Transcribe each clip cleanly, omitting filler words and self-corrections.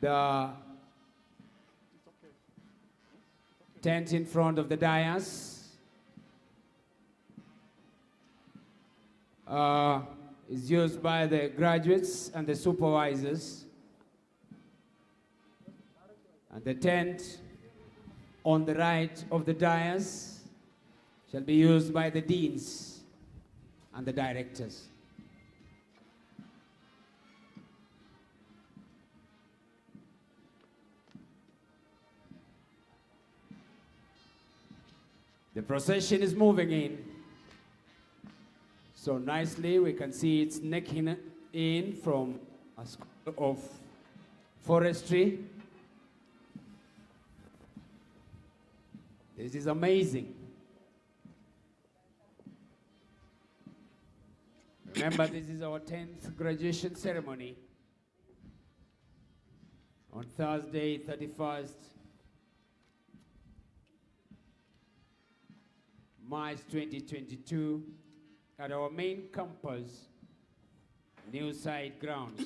The tent in front of the dais is used by the graduates and the supervisors. And the tent on the right of the dais shall be used by the deans and the directors. The procession is moving in. So nicely, we can see it's necking in from a school of forestry. This is amazing. Remember, this is our 10th graduation ceremony on Thursday, 31st March 2022 at our main campus, New Site Grounds.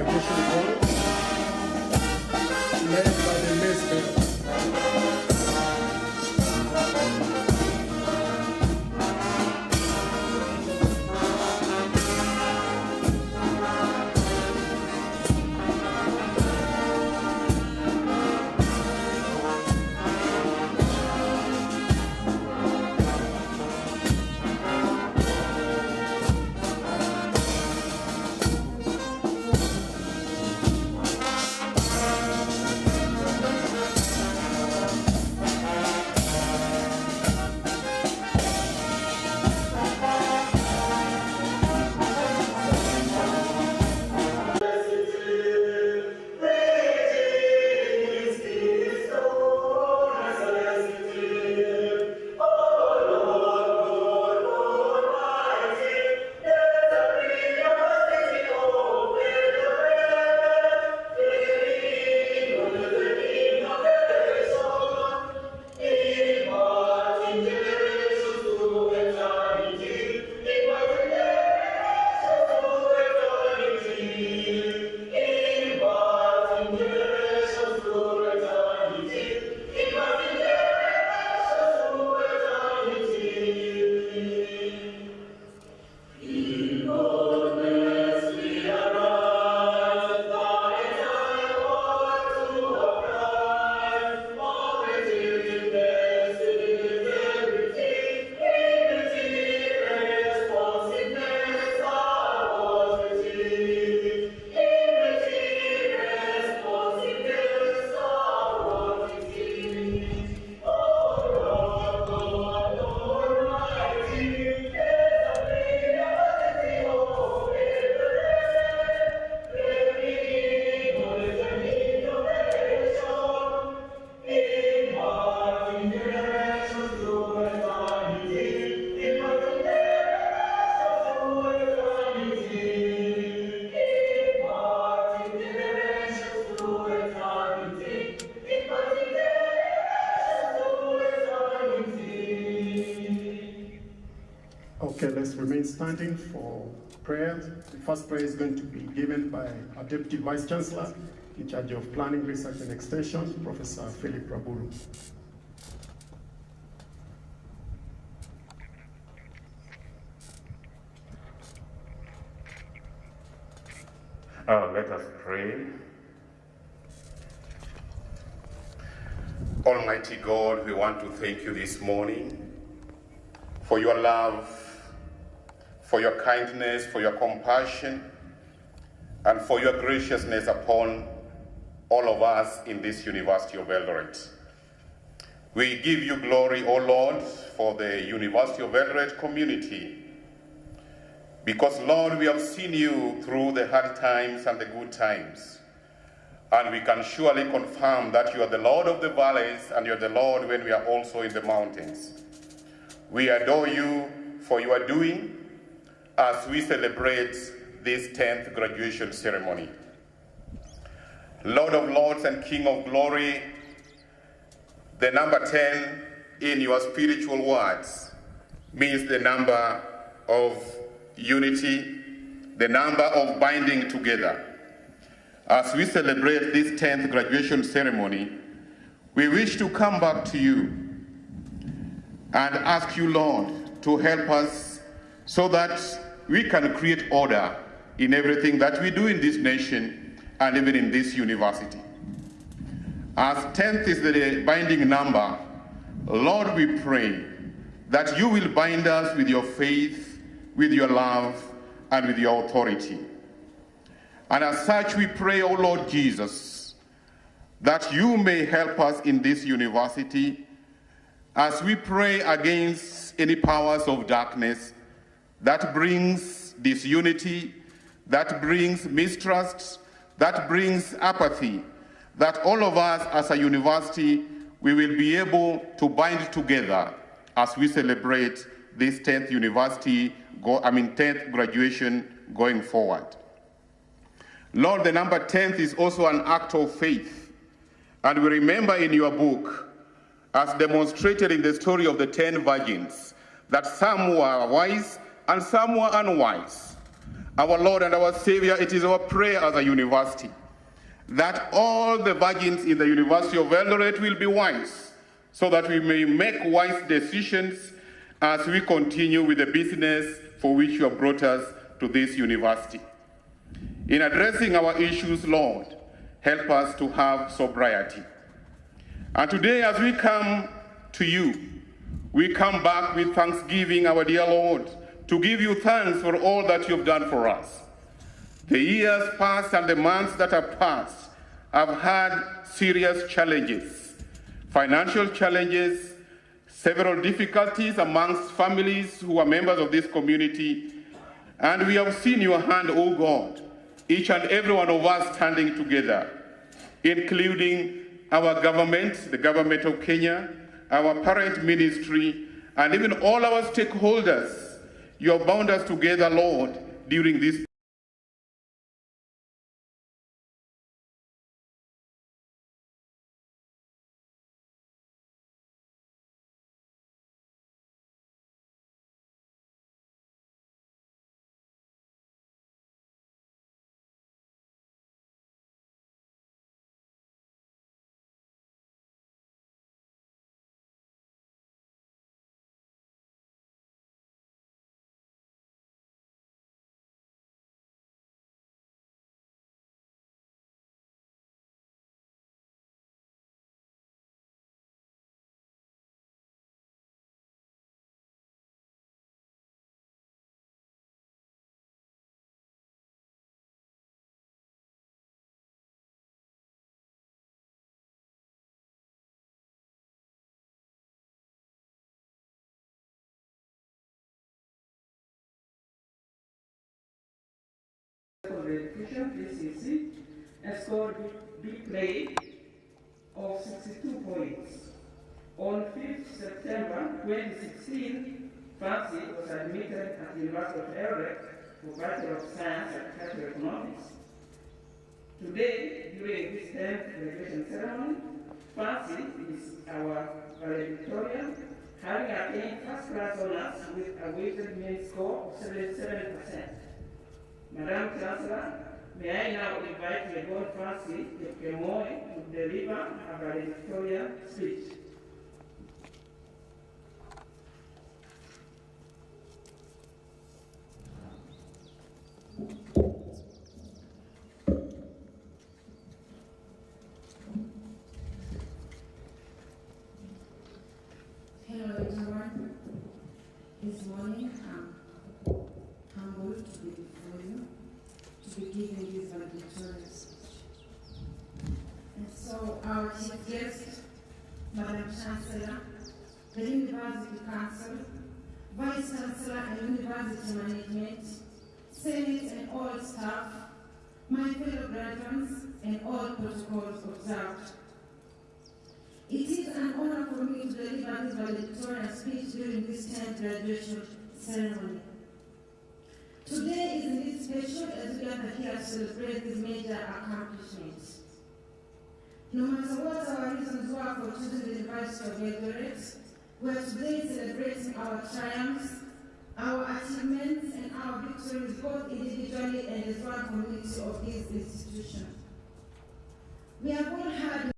graduation ball, led by the mess bell. Okay, let's remain standing for prayer. The first prayer is going to be given by our Deputy Vice Chancellor in charge of Planning, Research and Extension, Professor Philip Raburu. Let us pray. Almighty God, we want to thank you this morning for your love, for your kindness, for your compassion, and for your graciousness upon all of us in this University of Eldoret. We give you glory, O Lord, for the University of Eldoret community, because, Lord, we have seen you through the hard times and the good times, and we can surely confirm that you are the Lord of the valleys and you are the Lord when we are also in the mountains. We adore you for your doing as we celebrate this 10th graduation ceremony. Lord of Lords and King of Glory, the number 10 in your spiritual words means the number of unity, the number of binding together. As we celebrate this 10th graduation ceremony, we wish to come back to you and ask you, Lord, to help us so that we can create order in everything that we do in this nation and even in this university. As 10th is the binding number, Lord, we pray that you will bind us with your faith, with your love, and with your authority. And as such, we pray, O Lord Jesus, that you may help us in this university as we pray against any powers of darkness that brings disunity, that brings mistrust, that brings apathy, that all of us as a university, we will be able to bind together as we celebrate this 10th graduation going forward. Lord, the number 10th is also an act of faith. And we remember in your book, as demonstrated in the story of the 10 virgins, that some were wise and some were unwise. Our Lord and our Savior, it is our prayer as a university that all the virgins in the University of Eldoret will be wise, so that we may make wise decisions as we continue with the business for which you have brought us to this university. In addressing our issues, Lord, help us to have sobriety. And today, as we come to you, we come back with thanksgiving, our dear Lord, to give you thanks for all that you have done for us. The years past and the months that have passed have had serious challenges, financial challenges, several difficulties amongst families who are members of this community, and we have seen your hand, O God, each and every one of us standing together, including our government, the government of Kenya, our parent ministry, and even all our stakeholders. You have bound us together, Lord, during this Education PCC and scored B grade of 62 points. On 5th September 2016, Francis was admitted at the University of Eldoret for Bachelor of Science and Agricultural Economics. Today, during this 10th graduation ceremony, Francis is our valedictorian, having attained first-class honors with a weighted mean score of 77%. Madam Chancellor, may I now invite Legon Francis Kemoy to deliver a valedictorian speech. Hello everyone. This morning I'm humbled to be before you to be giving this valedictorian speech. And so our chief guest, Madam Chancellor, the University Council, Vice Chancellor and University Management, Senate and all staff, my fellow graduates and all protocols observed. It is an honor for me to deliver this valedictorian speech during this 10th graduation ceremony. Today is indeed special as we gather here to celebrate these major accomplishments. No matter what our reasons were for choosing the University of Eldoret, we are today celebrating our triumphs, our achievements, and our victories both individually and as one community of this institution. We have all had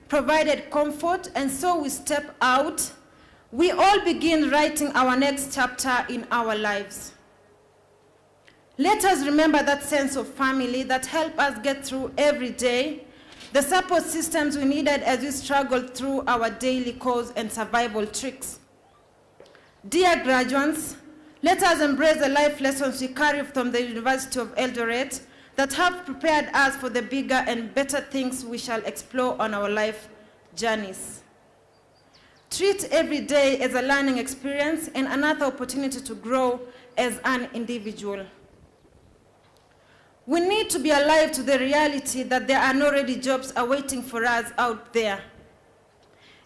provided comfort, and so we step out. We all begin writing our next chapter in our lives. Let us remember that sense of family that helped us get through every day, the support systems we needed as we struggled through our daily calls and survival tricks. Dear graduates, let us embrace the life lessons we carry from the University of Eldoret that have prepared us for the bigger and better things we shall explore on our life journeys. Treat every day as a learning experience and another opportunity to grow as an individual. We need to be alive to the reality that there are no ready jobs awaiting for us out there.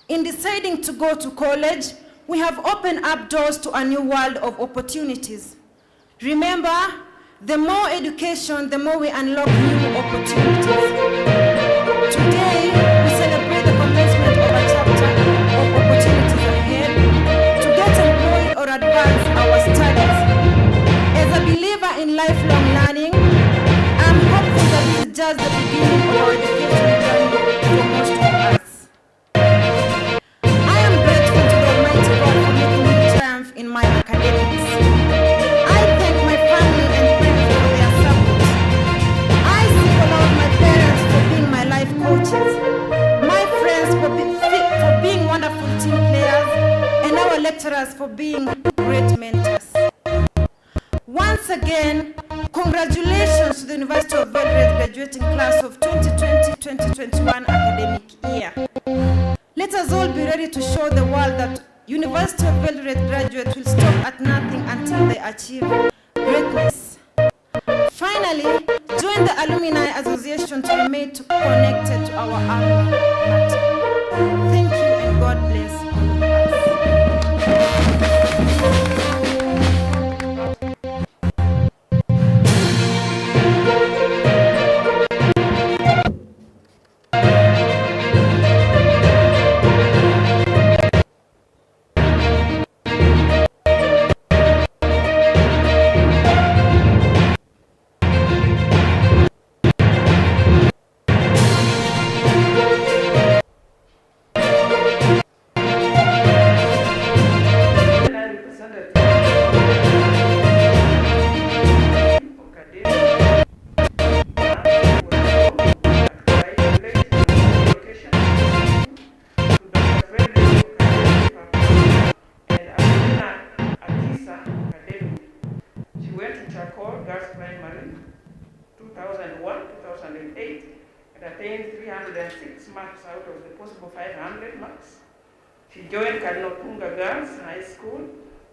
In deciding to go to college, we have opened up doors to a new world of opportunities. Remember, the more education, the more we unlock new opportunities. Today, we celebrate the commencement of a chapter of opportunities ahead to get employed or advance our studies. As a believer in lifelong learning, I'm hopeful that this is just the beginning of our education journey for most of us. I am grateful to the Almighty God for making me triumph in my academics. I thank my family and friends for their support. I single out my parents for being my life coaches, my friends for being wonderful team players, and our lecturers for being great mentors. Once again, congratulations to the University of Eldoret graduating class of 2020-2021 academic year. Let us all be ready to show the world that University of Eldoret graduates will stop at nothing until they achieve greatness. Finally, join the Alumni Association to be made connected to our alma mater. Thank you and God bless us. She joined Kalinopunga Girls High School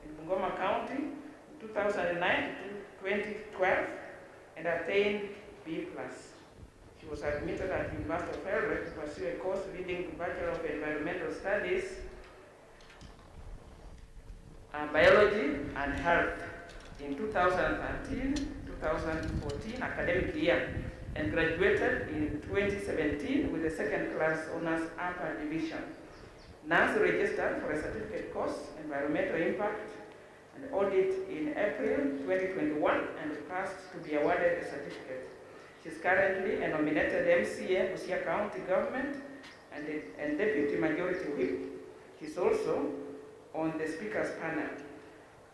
in Bungoma County in 2009 to 2012 and attained B+. She was admitted at the University of Eldoret to pursue a course leading to Bachelor of Environmental Studies, Biology and Health in 2013-2014 academic year and graduated in 2017 with a second-class honors upper division. Nancy registered for a certificate course, Environmental Impact and Audit in April 2021 and passed to be awarded a certificate. She's currently a nominated MCA, Busia County Government, and Deputy Majority Whip. She's also on the Speaker's panel.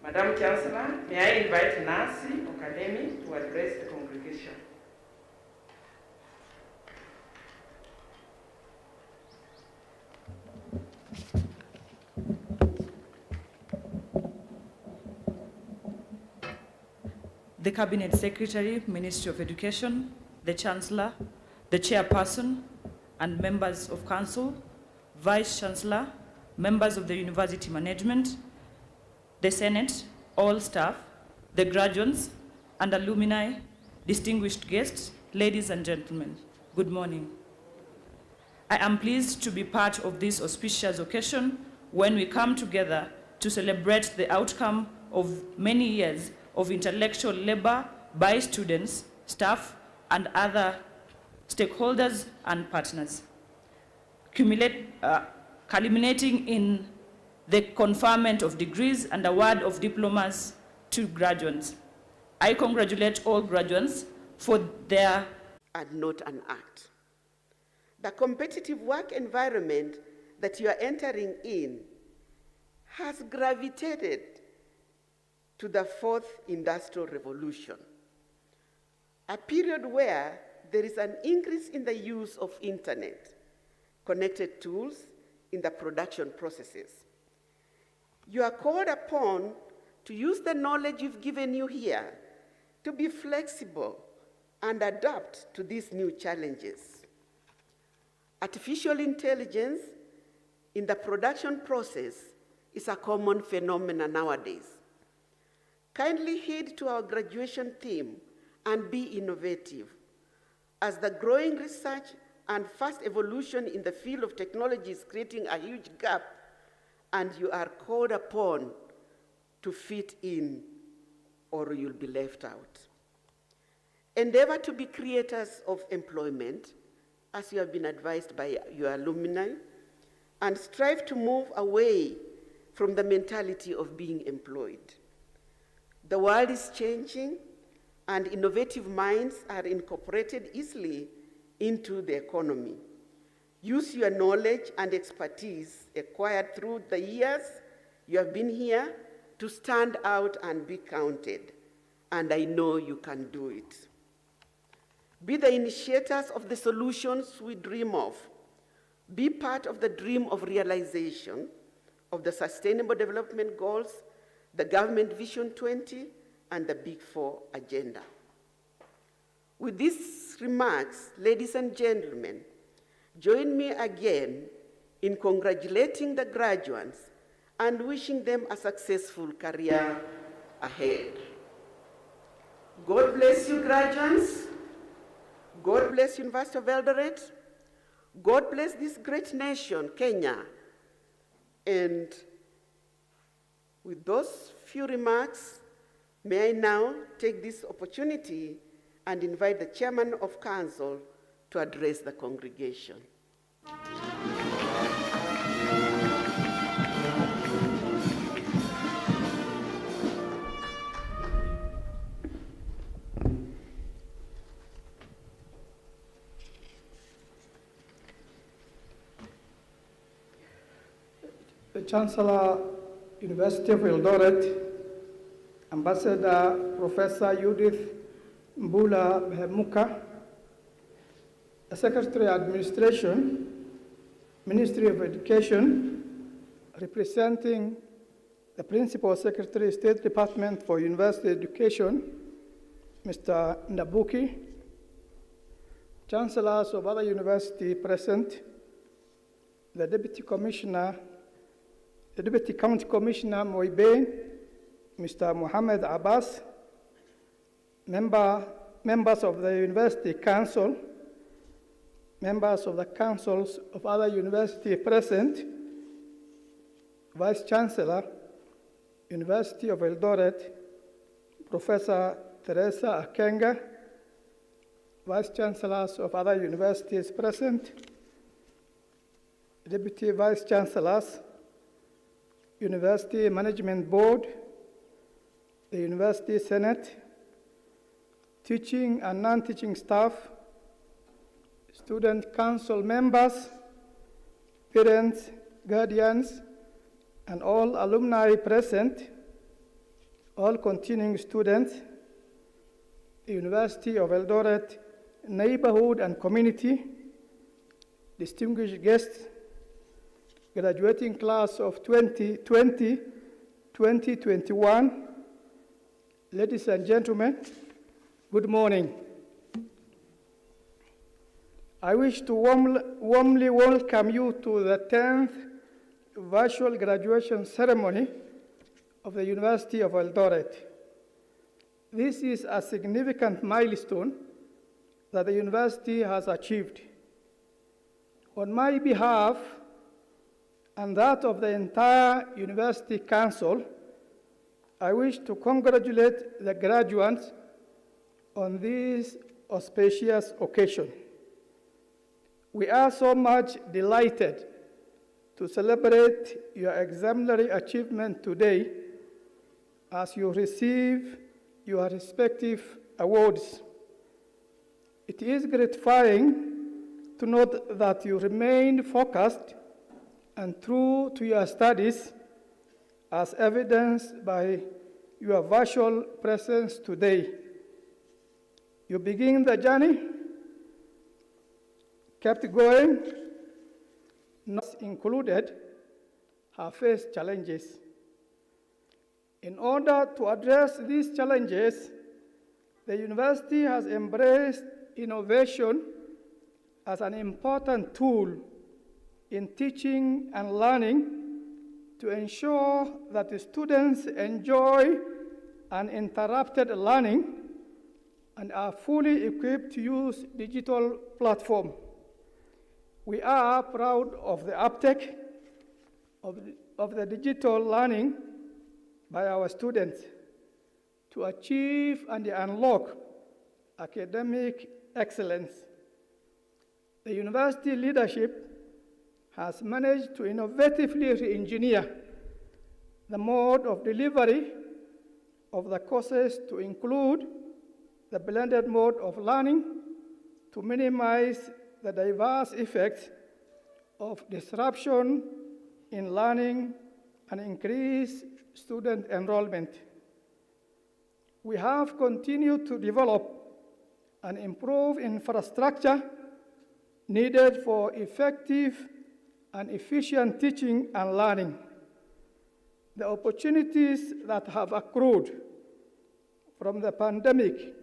Madam Chancellor, may I invite Nancy Okademi to address the congregation. The Cabinet Secretary, Ministry of Education, the Chancellor, the Chairperson, and members of Council, Vice Chancellor, members of the University Management, the Senate, all staff, the graduates, and alumni, distinguished guests, ladies and gentlemen, good morning. I am pleased to be part of this auspicious occasion when we come together to celebrate the outcome of many years of intellectual labor by students, staff, and other stakeholders and partners, culminating in the conferment of degrees and award of diplomas to graduates. I congratulate all graduates for their... And not an act. The competitive work environment that you are entering in has gravitated to the fourth industrial revolution, a period where there is an increase in the use of internet, connected tools in the production processes. You are called upon to use the knowledge you've given you here to be flexible and adapt to these new challenges. Artificial intelligence in the production process is a common phenomenon nowadays. Kindly heed to our graduation theme and be innovative, as the growing research and fast evolution in the field of technology is creating a huge gap, and you are called upon to fit in or you'll be left out. Endeavor to be creators of employment, as you have been advised by your alumni, and strive to move away from the mentality of being employed. The world is changing, and innovative minds are incorporated easily into the economy. Use your knowledge and expertise acquired through the years you have been here to stand out and be counted, and I know you can do it. Be the initiators of the solutions we dream of. Be part of the dream of realization of the Sustainable Development Goals, the Government Vision 20, and the Big Four agenda. With these remarks, ladies and gentlemen, join me again in congratulating the graduates and wishing them a successful career ahead. God bless you, graduates. God bless University of Eldoret. God bless this great nation, Kenya. And with those few remarks, may I now take this opportunity and invite the Chairman of Council to address the congregation. The Chancellor, University of Eldoret, Ambassador Professor Judith Mbula Behemuka, the Secretary Administration, Ministry of Education, representing the Principal Secretary, State Department for University Education, Mr. Nabuki, Chancellors of other universities present, the Deputy Commissioner, the Deputy County Commissioner Moibe, Mr. Mohammed Abbas, members of the University Council, members of the councils of other universities present, Vice Chancellor, University of Eldoret, Professor Teresa Akenga, Vice Chancellors of other universities present, Deputy Vice Chancellors, University Management Board, the University Senate, teaching and non-teaching staff, student council members, parents, guardians, and all alumni present, all continuing students, the University of Eldoret neighborhood and community, distinguished guests, graduating class of 2020-2021, ladies and gentlemen, good morning. I wish to warmly welcome you to the 10th virtual graduation ceremony of the University of Eldoret. This is a significant milestone that the university has achieved. On my behalf and that of the entire University Council, I wish to congratulate the graduates on this auspicious occasion. We are so much delighted to celebrate your exemplary achievement today as you receive your respective awards. It is gratifying to note that you remain focused and true to your studies, as evidenced by your virtual presence today. You begin the journey, kept going, not included, have faced challenges. In order to address these challenges, the university has embraced innovation as an important tool in teaching and learning to ensure that the students enjoy uninterrupted learning and are fully equipped to use digital platform. We are proud of the uptake of the digital learning by our students to achieve and unlock academic excellence. The university leadership has managed to innovatively re-engineer the mode of delivery of the courses to include the blended mode of learning to minimize the diverse effects of disruption in learning and increase student enrollment. We have continued to develop and improve infrastructure needed for effective and efficient teaching and learning. The opportunities that have accrued from the pandemic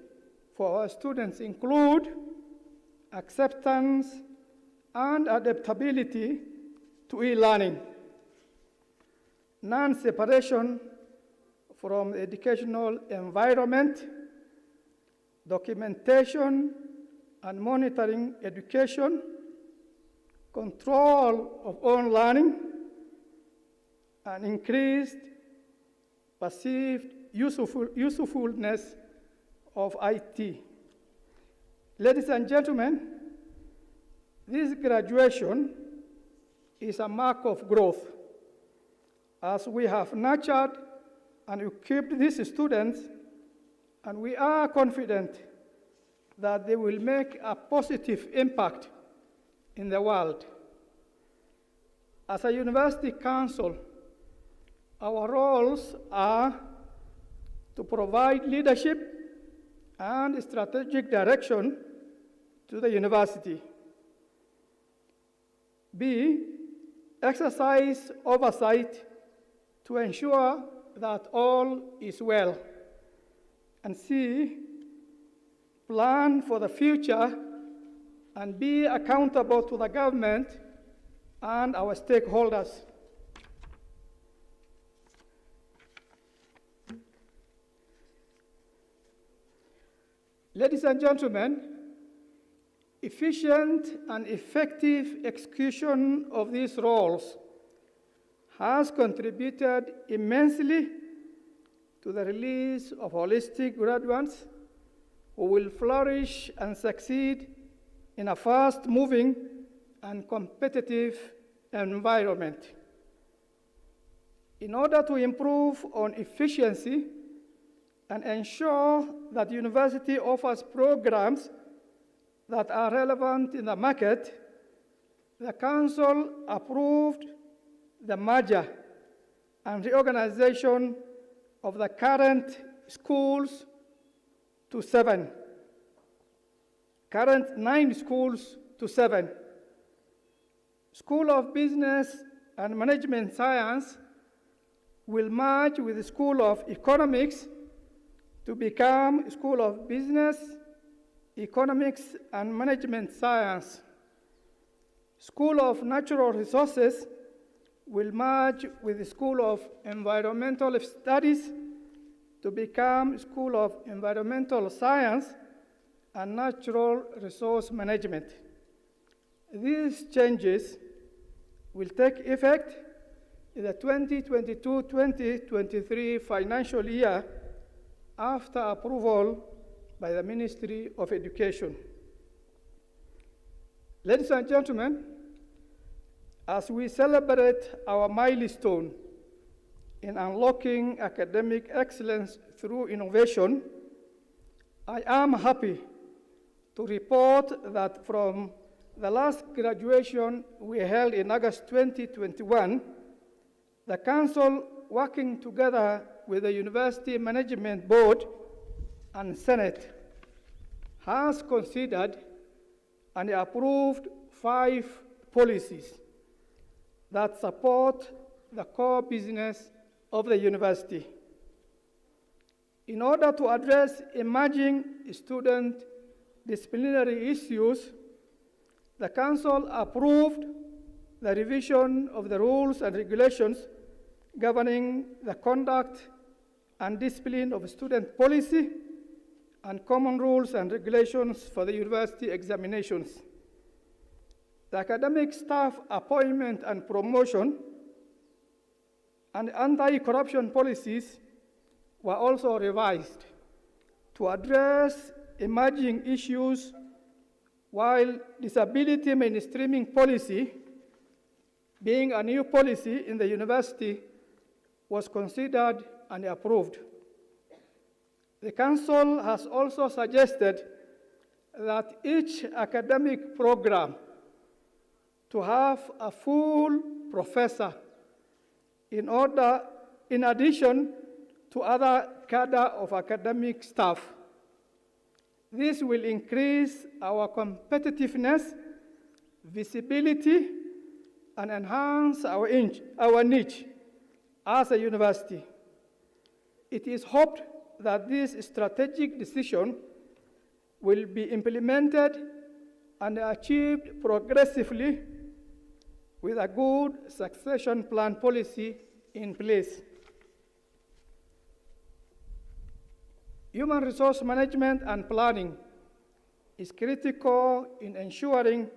for our students include acceptance and adaptability to e-learning, non-separation from the educational environment, documentation and monitoring education, control of own learning, and increased perceived usefulness of IT. Ladies and gentlemen, this graduation is a mark of growth, as we have nurtured and equipped these students, and we are confident that they will make a positive impact in the world. As a university council, our roles are to provide leadership and strategic direction to the university. B, exercise oversight to ensure that all is well. And C, plan for the future and be accountable to the government and our stakeholders. Ladies and gentlemen, efficient and effective execution of these roles has contributed immensely to the release of holistic graduates who will flourish and succeed in a fast-moving and competitive environment. In order to improve on efficiency and ensure that the university offers programs that are relevant in the market, the Council approved the merger and reorganization of the current schools to 7. Current 9 schools to 7. School of Business and Management Science will merge with the School of Economics to become School of Business, Economics and Management Science. School of Natural Resources will merge with the School of Environmental Studies to become School of Environmental Science and Natural Resource Management. These changes will take effect in the 2022-2023 financial year after approval by the Ministry of Education. Ladies and gentlemen, as we celebrate our milestone in unlocking academic excellence through innovation, I am happy to report that from the last graduation we held in August 2021, the Council, working together with the University Management Board and Senate, has considered and approved 5 policies that support the core business of the university. In order to address emerging student disciplinary issues, the Council approved the revision of the rules and regulations governing the conduct and discipline of student policy, and common rules and regulations for the university examinations. The academic staff appointment and promotion and anti-corruption policies were also revised to address emerging issues, while disability mainstreaming policy, being a new policy in the university, was considered and approved. The Council has also suggested that each academic program to have a full professor in addition to other cadre of academic staff. This will increase our competitiveness, visibility, and enhance our niche as a university. It is hoped that this strategic decision will be implemented and achieved progressively with a good succession plan policy in place. Human resource management and planning is critical in ensuring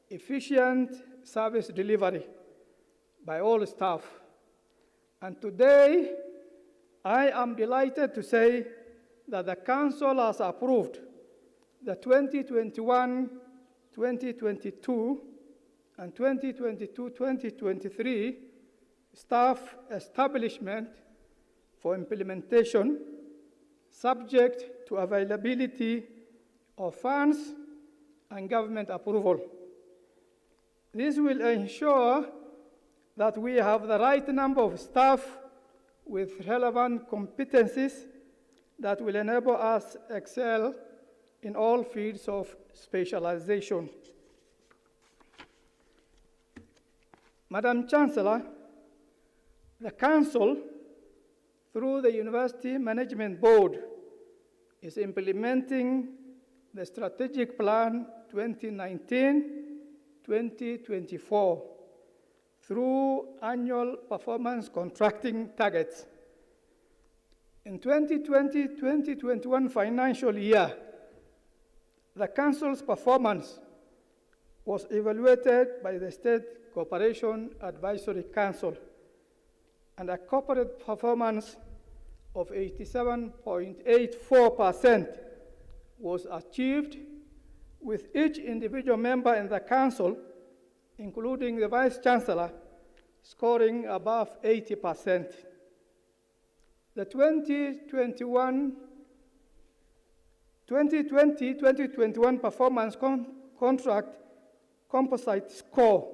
efficient service delivery by all staff. And today, I am delighted to say that the Council has approved the 2021, 2022, and 2022-2023 staff establishment for implementation, subject to availability of funds and government approval. This will ensure that we have the right number of staff with relevant competencies that will enable us to excel in all fields of specialization. Madam Chancellor, the Council, through the University Management Board, is implementing the Strategic Plan 2019-2024 through annual performance contracting targets. In 2020-2021 financial year, the Council's performance was evaluated by the State Cooperation Advisory Council, and a corporate performance of 87.84% was achieved, with each individual member in the Council, including the Vice Chancellor, scoring above 80%. The 2020-2021 performance contract composite score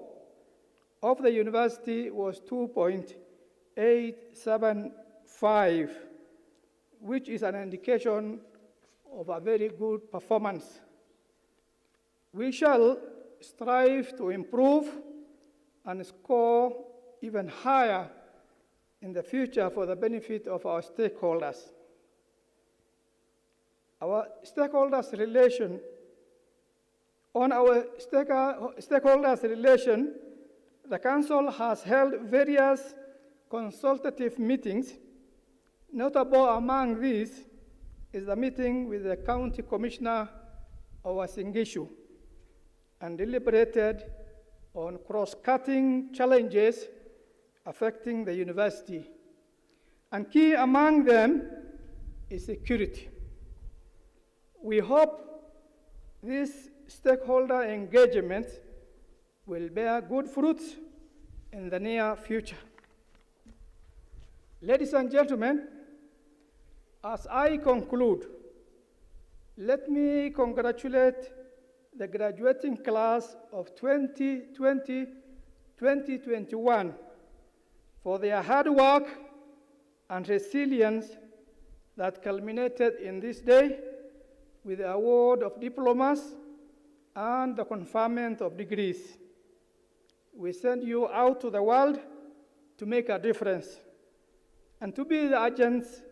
of the university was 2.875, which is an indication of a very good performance. We shall strive to improve and score even higher in the future for the benefit of our stakeholders. On our stakeholders' relation, the Council has held various consultative meetings. Notable among these is the meeting with the County Commissioner of Singishu, and deliberated on cross-cutting challenges affecting the university. And key among them is security. We hope this stakeholder engagement will bear good fruits in the near future. Ladies and gentlemen, as I conclude, let me congratulate the graduating class of 2020-2021 for their hard work and resilience that culminated in this day with the award of diplomas and the conferment of degrees. We send you out to the world to make a difference and to be the agents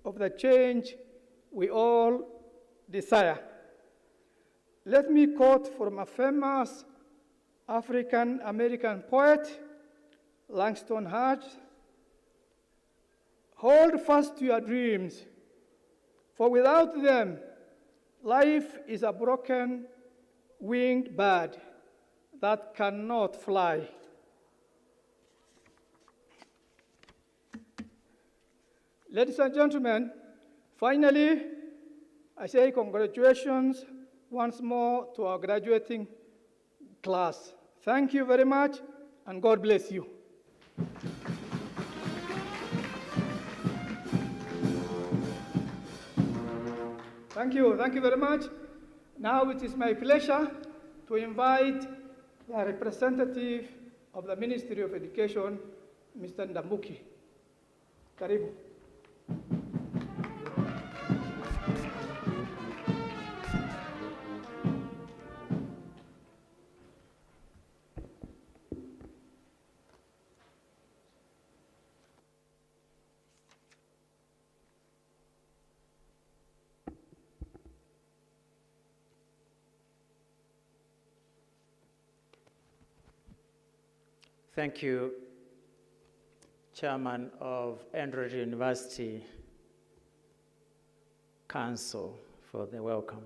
of the change we all desire. Let me quote from a famous African-American poet Langston Hutch, hold fast to your dreams, for without them, life is a broken winged bird that cannot fly. Ladies and gentlemen, finally, I say congratulations once more to our graduating class. Thank you very much, and God bless you. Thank you very much. Now it is my pleasure to invite the representative of the Ministry of Education, Mr. Ndambuki. Karibu. Thank you, Chairman of Eldoret University Council, for the welcome.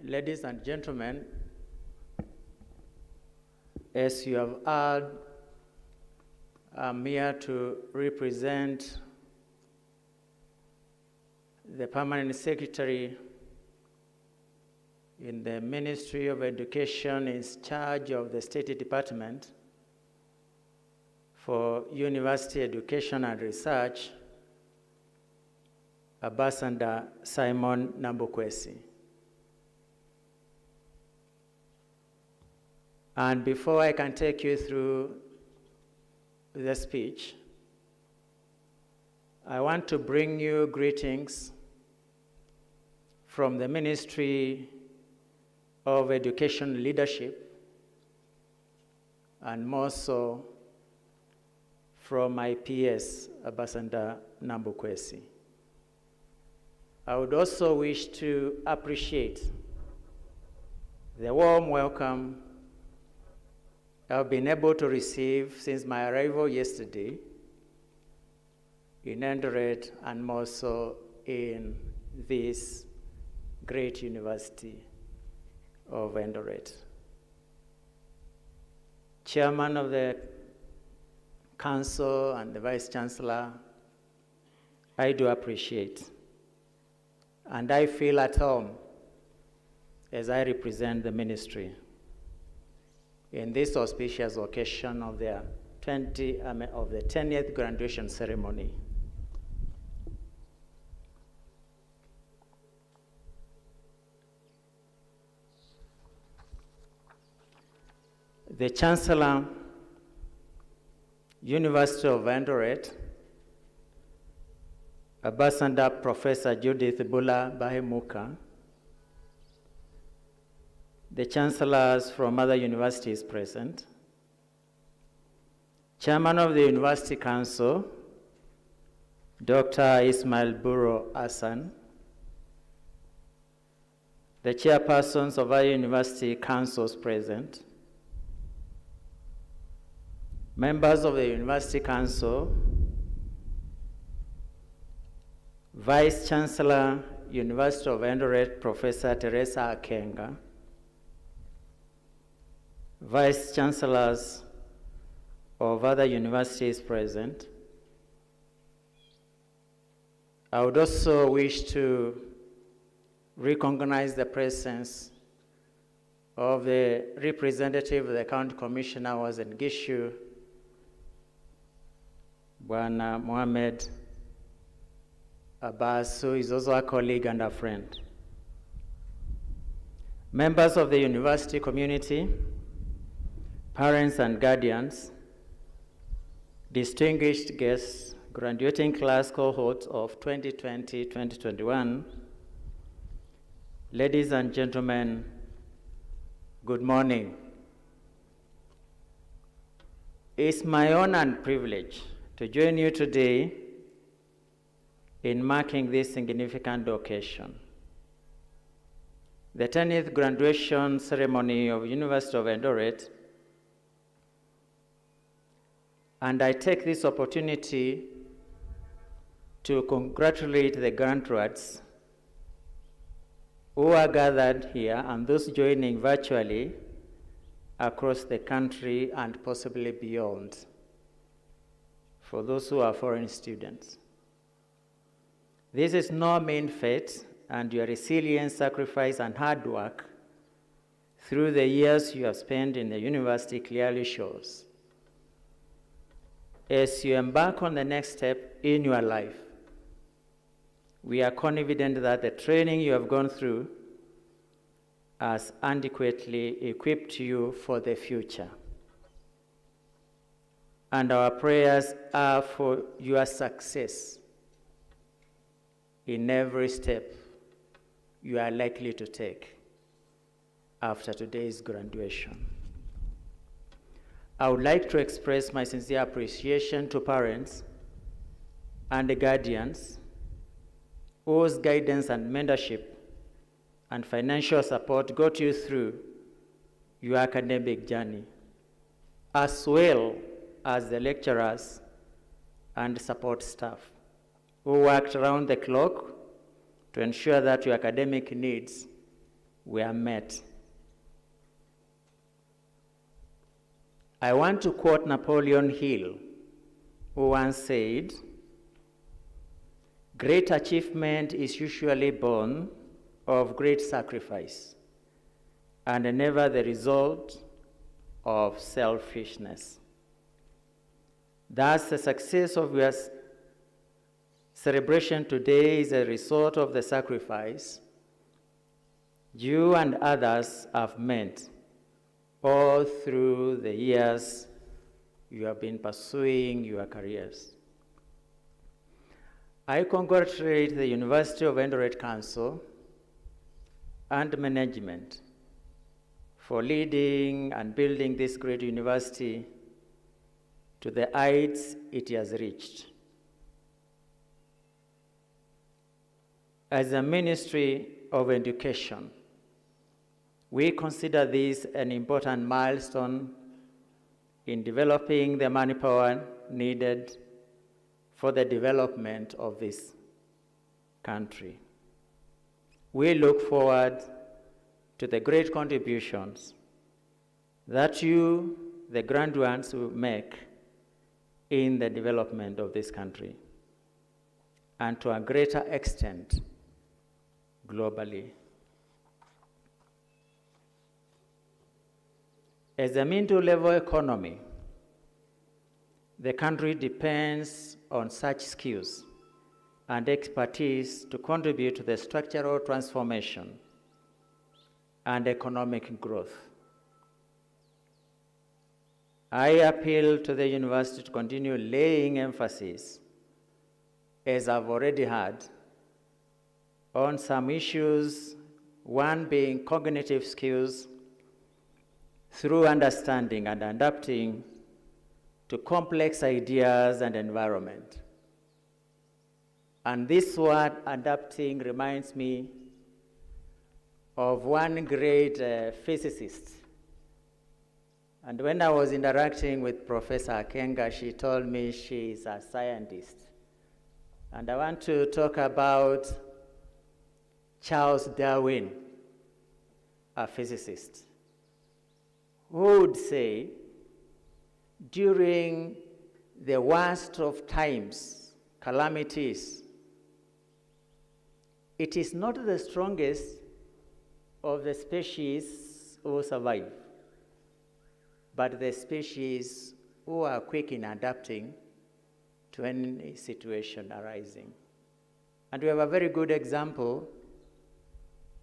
Ladies and gentlemen, as you have heard, I'm here to represent the Permanent Secretary in the Ministry of Education in charge of the State Department for University Education and Research, Ambassador Simon Nambukwesi. And before I can take you through the speech, I want to bring you greetings from the Ministry of Education Leadership, and more so from my PS, Ambassador Nambukwesi. I would also wish to appreciate the warm welcome I've been able to receive since my arrival yesterday in Eldoret, and more so in this great university of Eldoret. Chairman of the Council and the Vice Chancellor, I do appreciate, and I feel at home as I represent the ministry in this auspicious occasion of the 10th graduation ceremony. The Chancellor, University of Eldoret, Ambassador Professor Judith Bula Bahemuka, the Chancellors from other universities present, Chairman of the University Council, Dr. Ismail Buro Hassan, the chairpersons of our university councils present, members of the University Council, Vice Chancellor, University of Eldoret, Professor Teresa Akenga, Vice Chancellors of other universities present. I would also wish to recognize the presence of the representative of the County Commissioner was in Gishu, Bwana Mohamed Abbas, who is also a colleague and a friend. Members of the university community, parents and guardians, distinguished guests, graduating class cohort of 2020-2021, ladies and gentlemen, good morning. It's my honor and privilege to join you today in marking this significant occasion. the 10th graduation ceremony of University of Eldoret, and I take this opportunity to congratulate the graduates who are gathered here and those joining virtually across the country and possibly beyond, for those who are foreign students. This is no mean feat, and your resilience, sacrifice, and hard work through the years you have spent in the university clearly shows. As you embark on the next step in your life, we are confident that the training you have gone through has adequately equipped you for the future. And our prayers are for your success in every step you are likely to take after today's graduation. I would like to express my sincere appreciation to parents and the guardians whose guidance and mentorship and financial support got you through your academic journey, as well as the lecturers and support staff who worked around the clock to ensure that your academic needs were met. I want to quote Napoleon Hill, who once said, "Great achievement is usually born of great sacrifice and never the result of selfishness." Thus, the success of your celebration today is a result of the sacrifice you and others have made all through the years you have been pursuing your careers. I congratulate the University of Eldoret Council and management for leading and building this great university to the heights it has reached. As a Ministry of Education, we consider this an important milestone in developing the manpower needed for the development of this country. We look forward to the great contributions that you, the graduates, will make in the development of this country, and to a greater extent, globally. As a middle-level economy, the country depends on such skills and expertise to contribute to the structural transformation and economic growth. I appeal to the university to continue laying emphasis, as I've already had, on some issues, one being cognitive skills through understanding and adapting to complex ideas and environment. And this word, adapting, reminds me of one great physicist. And when I was interacting with Professor Akenga, she told me she is a scientist. And I want to talk about Charles Darwin, a physicist, who would say, during the worst of times, calamities, it is not the strongest of the species who survive, but the species who are quick in adapting to any situation arising. And we have a very good example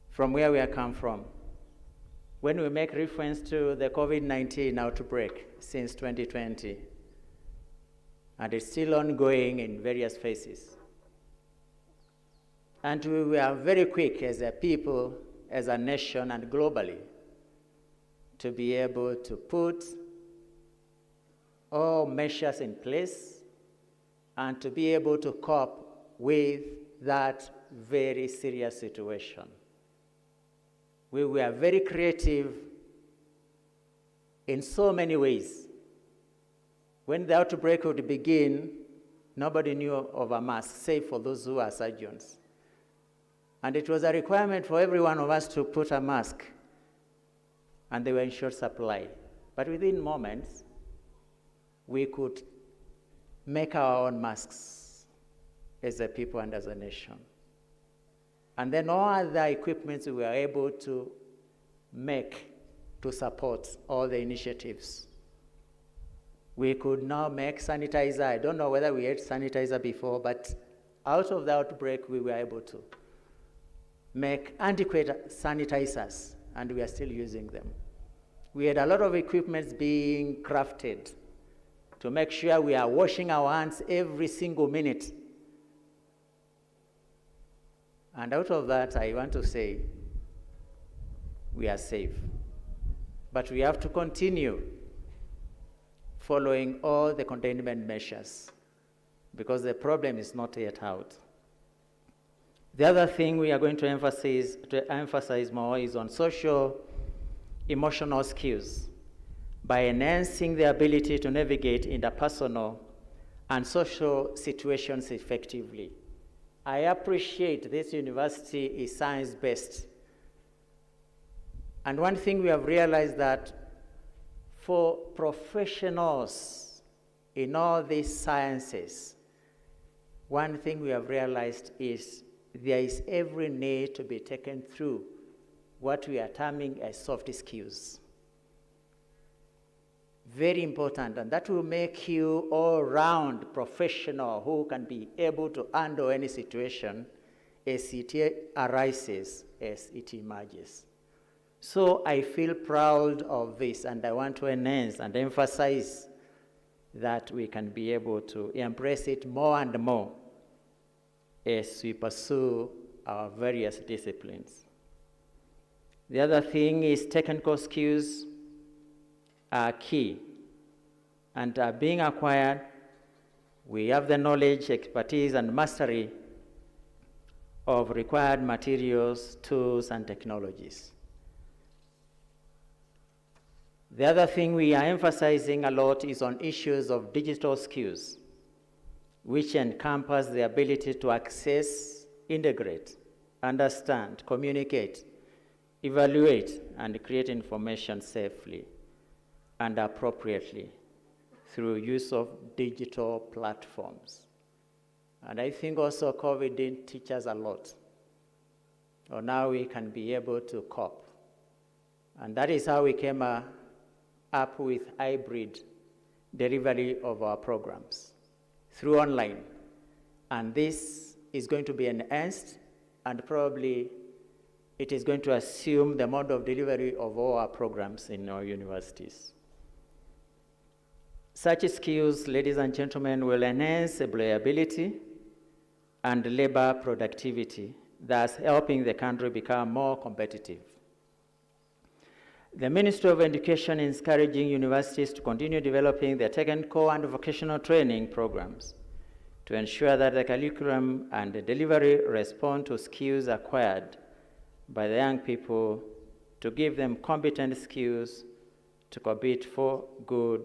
from where we have come from. When we make reference to the COVID-19 outbreak since 2020, and it's still ongoing in various phases. And we were very quick as a people, as a nation, and globally, to be able to put all measures in place and to be able to cope with that very serious situation. We were very creative in so many ways. When the outbreak would begin, nobody knew of a mask, save for those who are surgeons. And it was a requirement for every one of us to put a mask, and they were in short supply. But within moments, we could make our own masks as a people and as a nation. And then all other equipments we were able to make to support all the initiatives. We could now make sanitizer. I don't know whether we had sanitizer before, but out of the outbreak, we were able to make adequate sanitizers, and we are still using them. We had a lot of equipment being crafted to make sure we are washing our hands every single minute. And out of that, I want to say, we are safe. But we have to continue following all the containment measures, because the problem is not yet out. The other thing we are going to emphasize more is on social emotional skills by enhancing the ability to navigate interpersonal and social situations effectively. I appreciate this university is science-based. And one thing we have realized that for professionals in all these sciences, one thing we have realized is there is every need to be taken through what we are terming as soft skills. Very important, and that will make you all-round professional who can be able to handle any situation as it arises, as it emerges. So I feel proud of this, and I want to enhance and emphasize that we can be able to embrace it more and more as we pursue our various disciplines. The other thing is technical skills are key and are being acquired. We have the knowledge, expertise, and mastery of required materials, tools, and technologies. The other thing we are emphasizing a lot is on issues of digital skills, which encompass the ability to access, integrate, understand, communicate, evaluate, and create information safely and appropriately through use of digital platforms. And I think also COVID did teach us a lot. So now we can be able to cope. And that is how we came up with hybrid delivery of our programs through online. And this is going to be enhanced, and probably it is going to assume the mode of delivery of all our programs in our universities. Such skills, ladies and gentlemen, will enhance employability and labor productivity, thus helping the country become more competitive. The Ministry of Education is encouraging universities to continue developing their technical and vocational training programs to ensure that the curriculum and the delivery respond to skills acquired by the young people, to give them competent skills to compete for good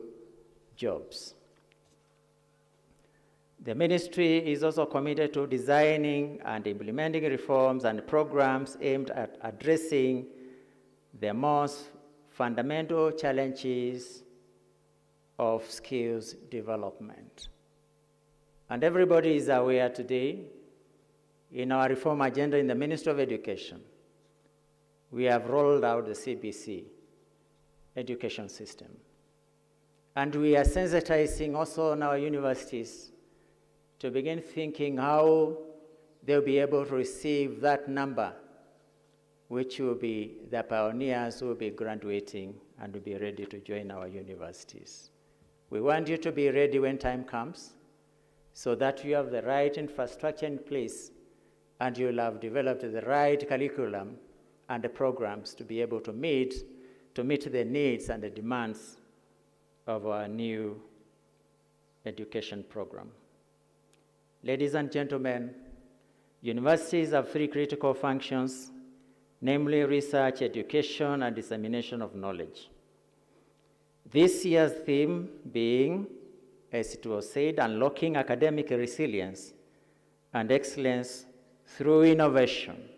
jobs. The ministry is also committed to designing and implementing reforms and programs aimed at addressing the most fundamental challenges of skills development. And everybody is aware today, in our reform agenda in the Ministry of Education, we have rolled out the CBC education system. And we are sensitizing also in our universities to begin thinking how they'll be able to receive that number, which will be the pioneers who will be graduating and will be ready to join our universities. We want you to be ready when time comes, so that you have the right infrastructure in place and you'll have developed the right curriculum and the programs to be able to meet the needs and the demands of our new education program. Ladies and gentlemen, universities have three critical functions namely research, education, and dissemination of knowledge. This year's theme being, as it was said, unlocking academic resilience and excellence through innovation.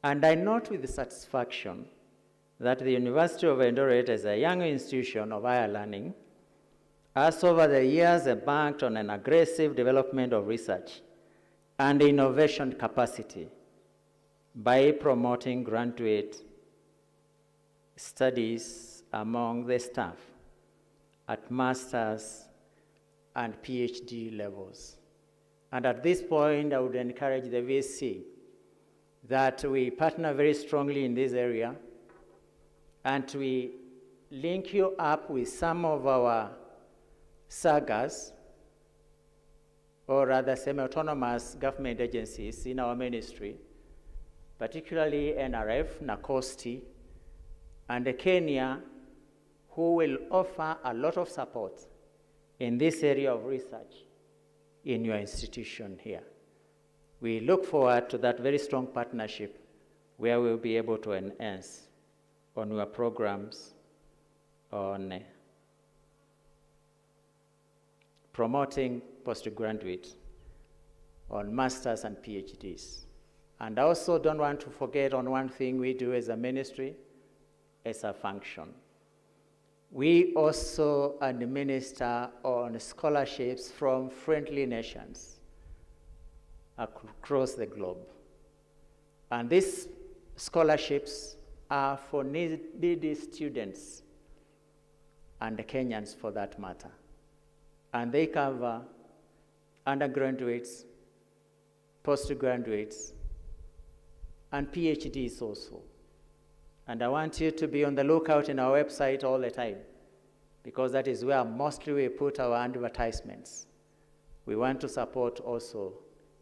And I note with satisfaction that the University of Eldoret, as a young institution of higher learning, has over the years embarked on an aggressive development of research and innovation capacity by promoting graduate studies among the staff at master's and PhD levels. And at this point, I would encourage the VC that we partner very strongly in this area and we link you up with some of our SAGAs, or rather semi-autonomous government agencies in our ministry, particularly NRF, NACOSTI, and Kenya, who will offer a lot of support in this area of research in your institution here. We look forward to that very strong partnership where we'll be able to enhance on your programs on promoting postgraduate on masters and PhDs. And I also don't want to forget on one thing we do as a ministry, as a function. We also administer on scholarships from friendly nations across the globe. And these scholarships are for needy students and Kenyans for that matter. And they cover undergraduates, postgraduates, and PhDs also. And I want you to be on the lookout in our website all the time, because that is where mostly we put our advertisements. We want to support also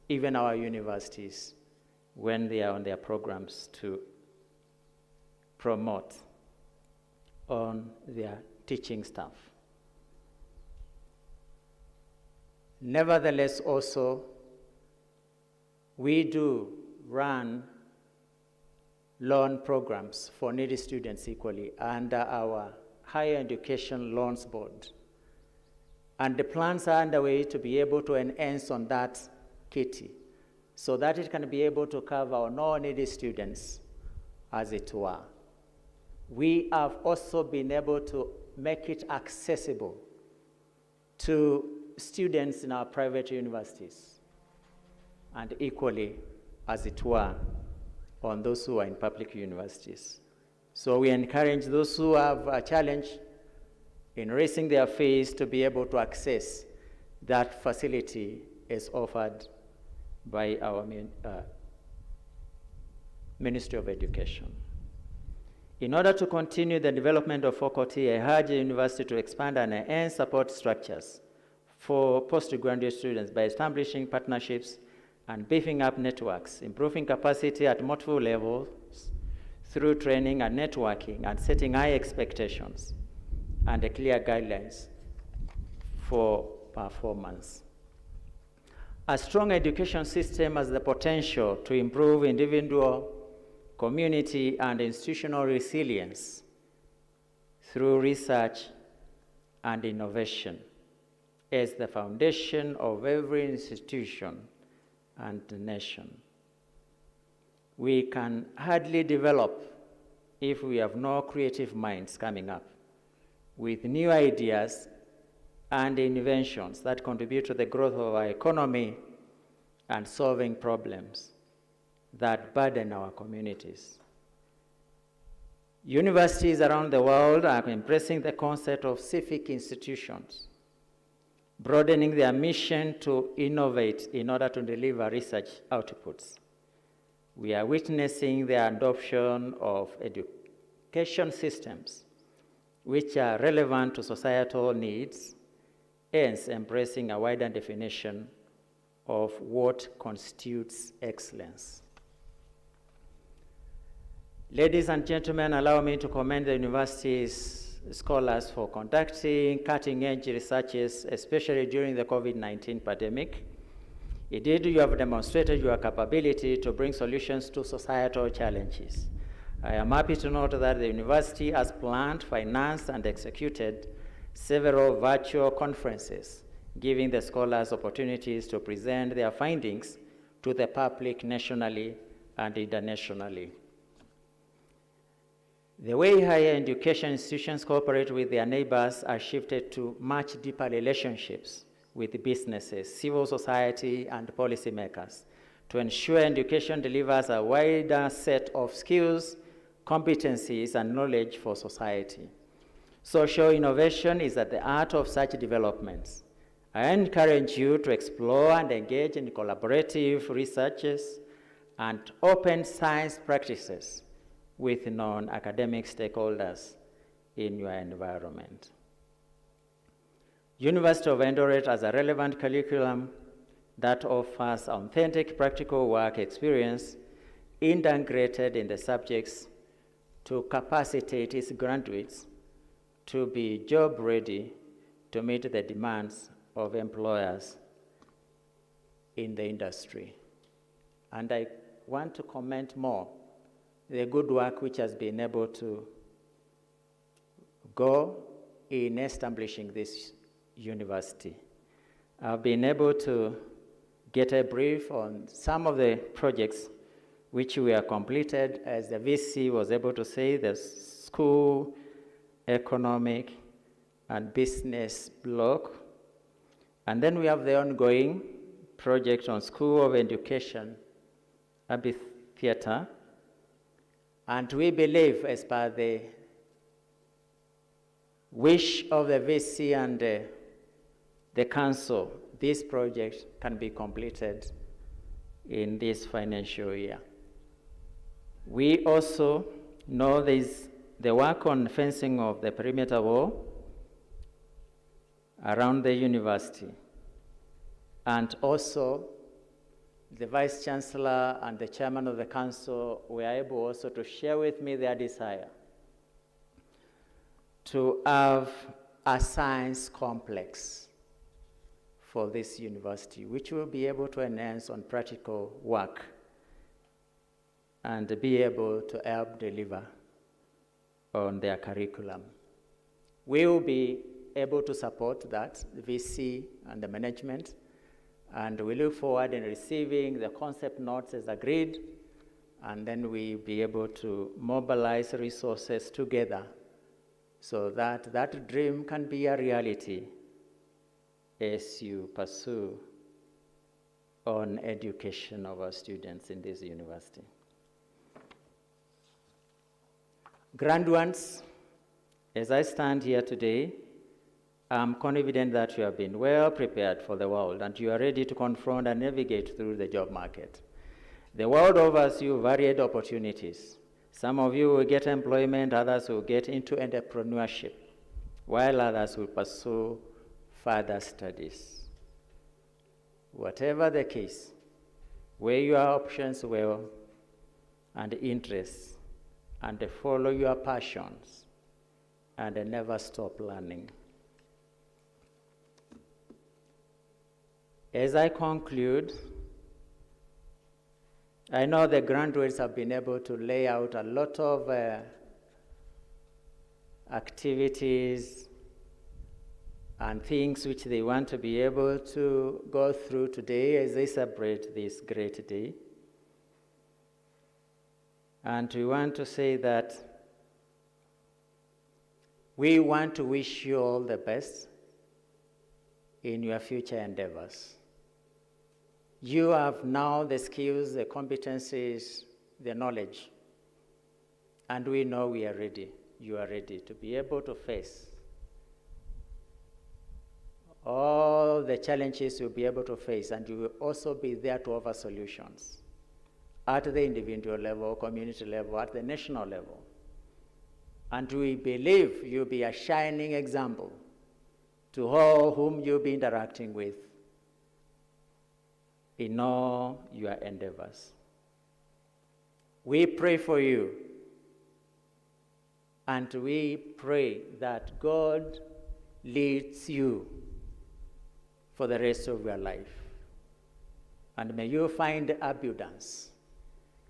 even our universities when they are on their programs to promote on their teaching staff. Nevertheless, also, we do run loan programs for needy students equally under our Higher Education Loans Board. And the plans are underway to be able to enhance on that kitty so that it can be able to cover our non-needy students, as it were. We have also been able to make it accessible to students in our private universities, and equally, as it were, on those who are in public universities. So we encourage those who have a challenge in raising their fees to be able to access that facility as offered by our Ministry of Education. In order to continue the development of faculty, I urge the university to expand and enhance support structures for postgraduate students by establishing partnerships and beefing up networks, improving capacity at multiple levels through training and networking, and setting high expectations and clear guidelines for performance. A strong education system has the potential to improve individual, community, and institutional resilience through research and innovation as the foundation of every institution and nation. We can hardly develop if we have no creative minds coming up with new ideas and inventions that contribute to the growth of our economy and solving problems that burden our communities. Universities around the world are embracing the concept of civic institutions, broadening their mission to innovate in order to deliver research outputs. We are witnessing the adoption of education systems which are relevant to societal needs, hence embracing a wider definition of what constitutes excellence. Ladies and gentlemen, allow me to commend the university's scholars for conducting cutting-edge researches, especially during the COVID-19 pandemic, Indeed, you have demonstrated your capability to bring solutions to societal challenges. I am happy to note that the university has planned, financed, and executed several virtual conferences, giving the scholars opportunities to present their findings to the public nationally and internationally. The way higher education institutions cooperate with their neighbors has shifted to much deeper relationships with businesses, civil society, and policymakers to ensure education delivers a wider set of skills, competencies, and knowledge for society. Social innovation is at the heart of such developments. I encourage you to explore and engage in collaborative researches and open science practices with non-academic stakeholders in your environment. University of Eldoret has a relevant curriculum that offers authentic practical work experience integrated in the subjects to capacitate its graduates to be job ready to meet the demands of employers in the industry. And I want to comment more the good work which has been able to go in establishing this university. I've been able to get a brief on some of the projects which were completed, as the VC was able to say, the school, economic, and business block. And then we have the ongoing project on School of Education, amphitheater. And we believe, as per the wish of the VC and the council, this project can be completed in this financial year. We also know there is the work on fencing of the perimeter wall around the university. And also, the Vice Chancellor and the Chairman of the Council were able also to share with me their desire to have a science complex for this university, which will be able to enhance on practical work and be able to help deliver on their curriculum. We will be able to support that, the VC and the management, and we look forward in receiving the concept notes as agreed, and then we'll be able to mobilize resources together so that that dream can be a reality as you pursue on education of our students in this university. Graduates, as I stand here today, I'm confident that you have been well prepared for the world and you are ready to confront and navigate through the job market. The world offers you varied opportunities. Some of you will get employment, others will get into entrepreneurship, while others will pursue further studies. Whatever the case, weigh your options well and interests, and follow your passions, and never stop learning. As I conclude, I know the graduates have been able to lay out a lot of activities and things which they want to be able to go through today as they celebrate this great day. And we want to say that we want to wish you all the best in your future endeavors. You have now the skills, the competencies, the knowledge, and we know we are ready. You are ready to be able to face all the challenges you'll be able to face, and you will also be there to offer solutions at the individual level, community level, at the national level. And we believe you'll be a shining example to all whom you'll be interacting with in all your endeavors. We pray for you, and we pray that God leads you for the rest of your life. And may you find abundance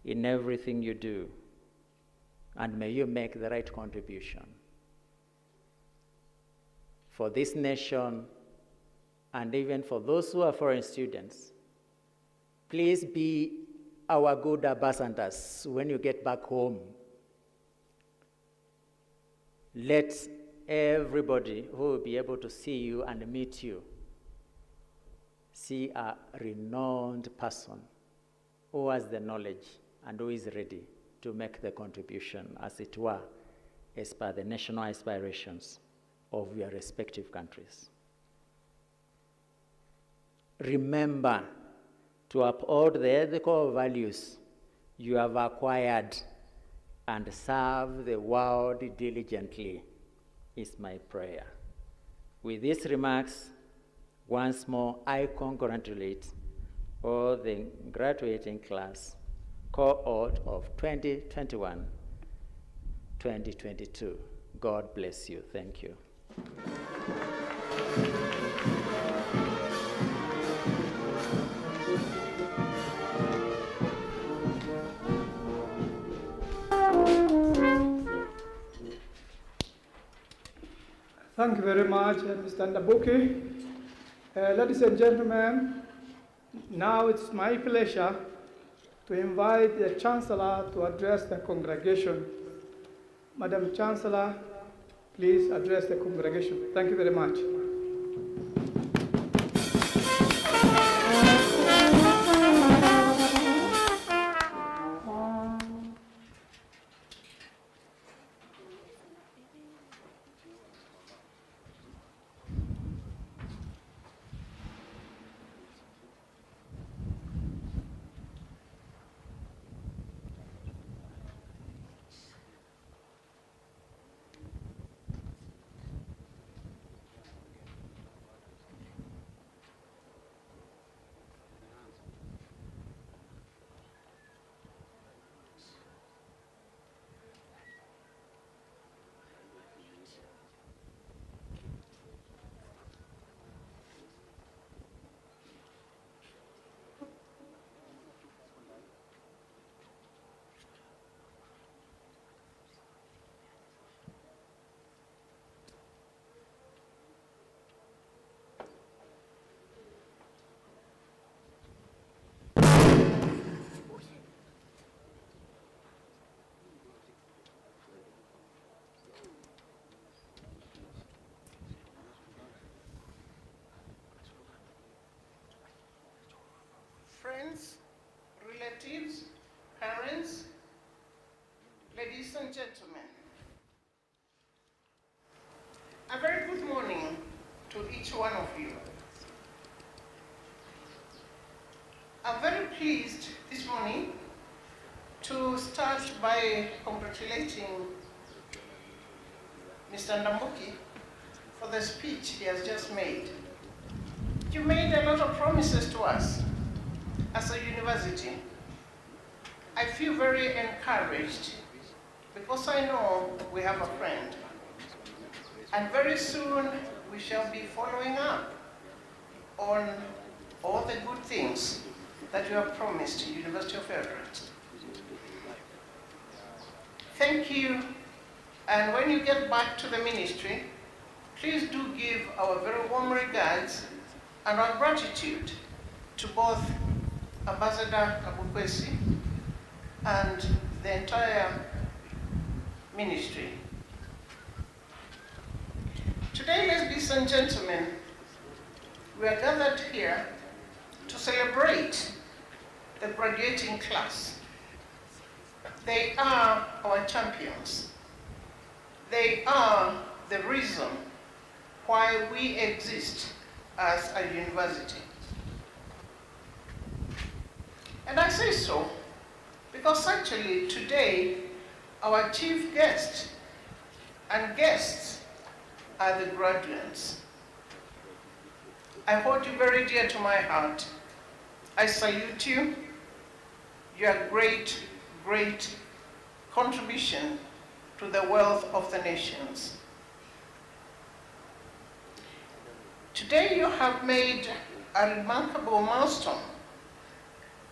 in everything you do. And may you make the right contribution for this nation and even for those who are foreign students. Please be our good ambassadors when you get back home. Let everybody who will be able to see you and meet you see a renowned person who has the knowledge and who is ready to make the contribution, as it were, as per the national aspirations of your respective countries. Remember to uphold the ethical values you have acquired and serve the world diligently, is my prayer. With these remarks, once more, I congratulate all the graduating class cohort of 2021-2022. God bless you. Thank you. Thank you very much, Mr. Ndabuki. Ladies and gentlemen, now it's my pleasure to invite the Chancellor to address the congregation. Madam Chancellor, please address the congregation. Thank you very much. Friends, relatives, parents, ladies and gentlemen, a very good morning to each one of you. I'm very pleased this morning to start by congratulating Mr. Ndabuki for the speech he has just made. You made a lot of promises to us as a university. I feel very encouraged because I know we have a friend. And very soon we shall be following up on all the good things that you have promised to University of Eldoret. Thank you. And when you get back to the ministry, please do give our very warm regards and our gratitude to both Ambassador Kabukwesi and the entire ministry. Today, ladies and gentlemen, we are gathered here to celebrate the graduating class. They are our champions. They are the reason why we exist as a university. And I say so because actually today our chief guest and guests are the graduates. I hold you very dear to my heart. I salute you. Your great, great contribution to the wealth of the nations. Today you have made a remarkable milestone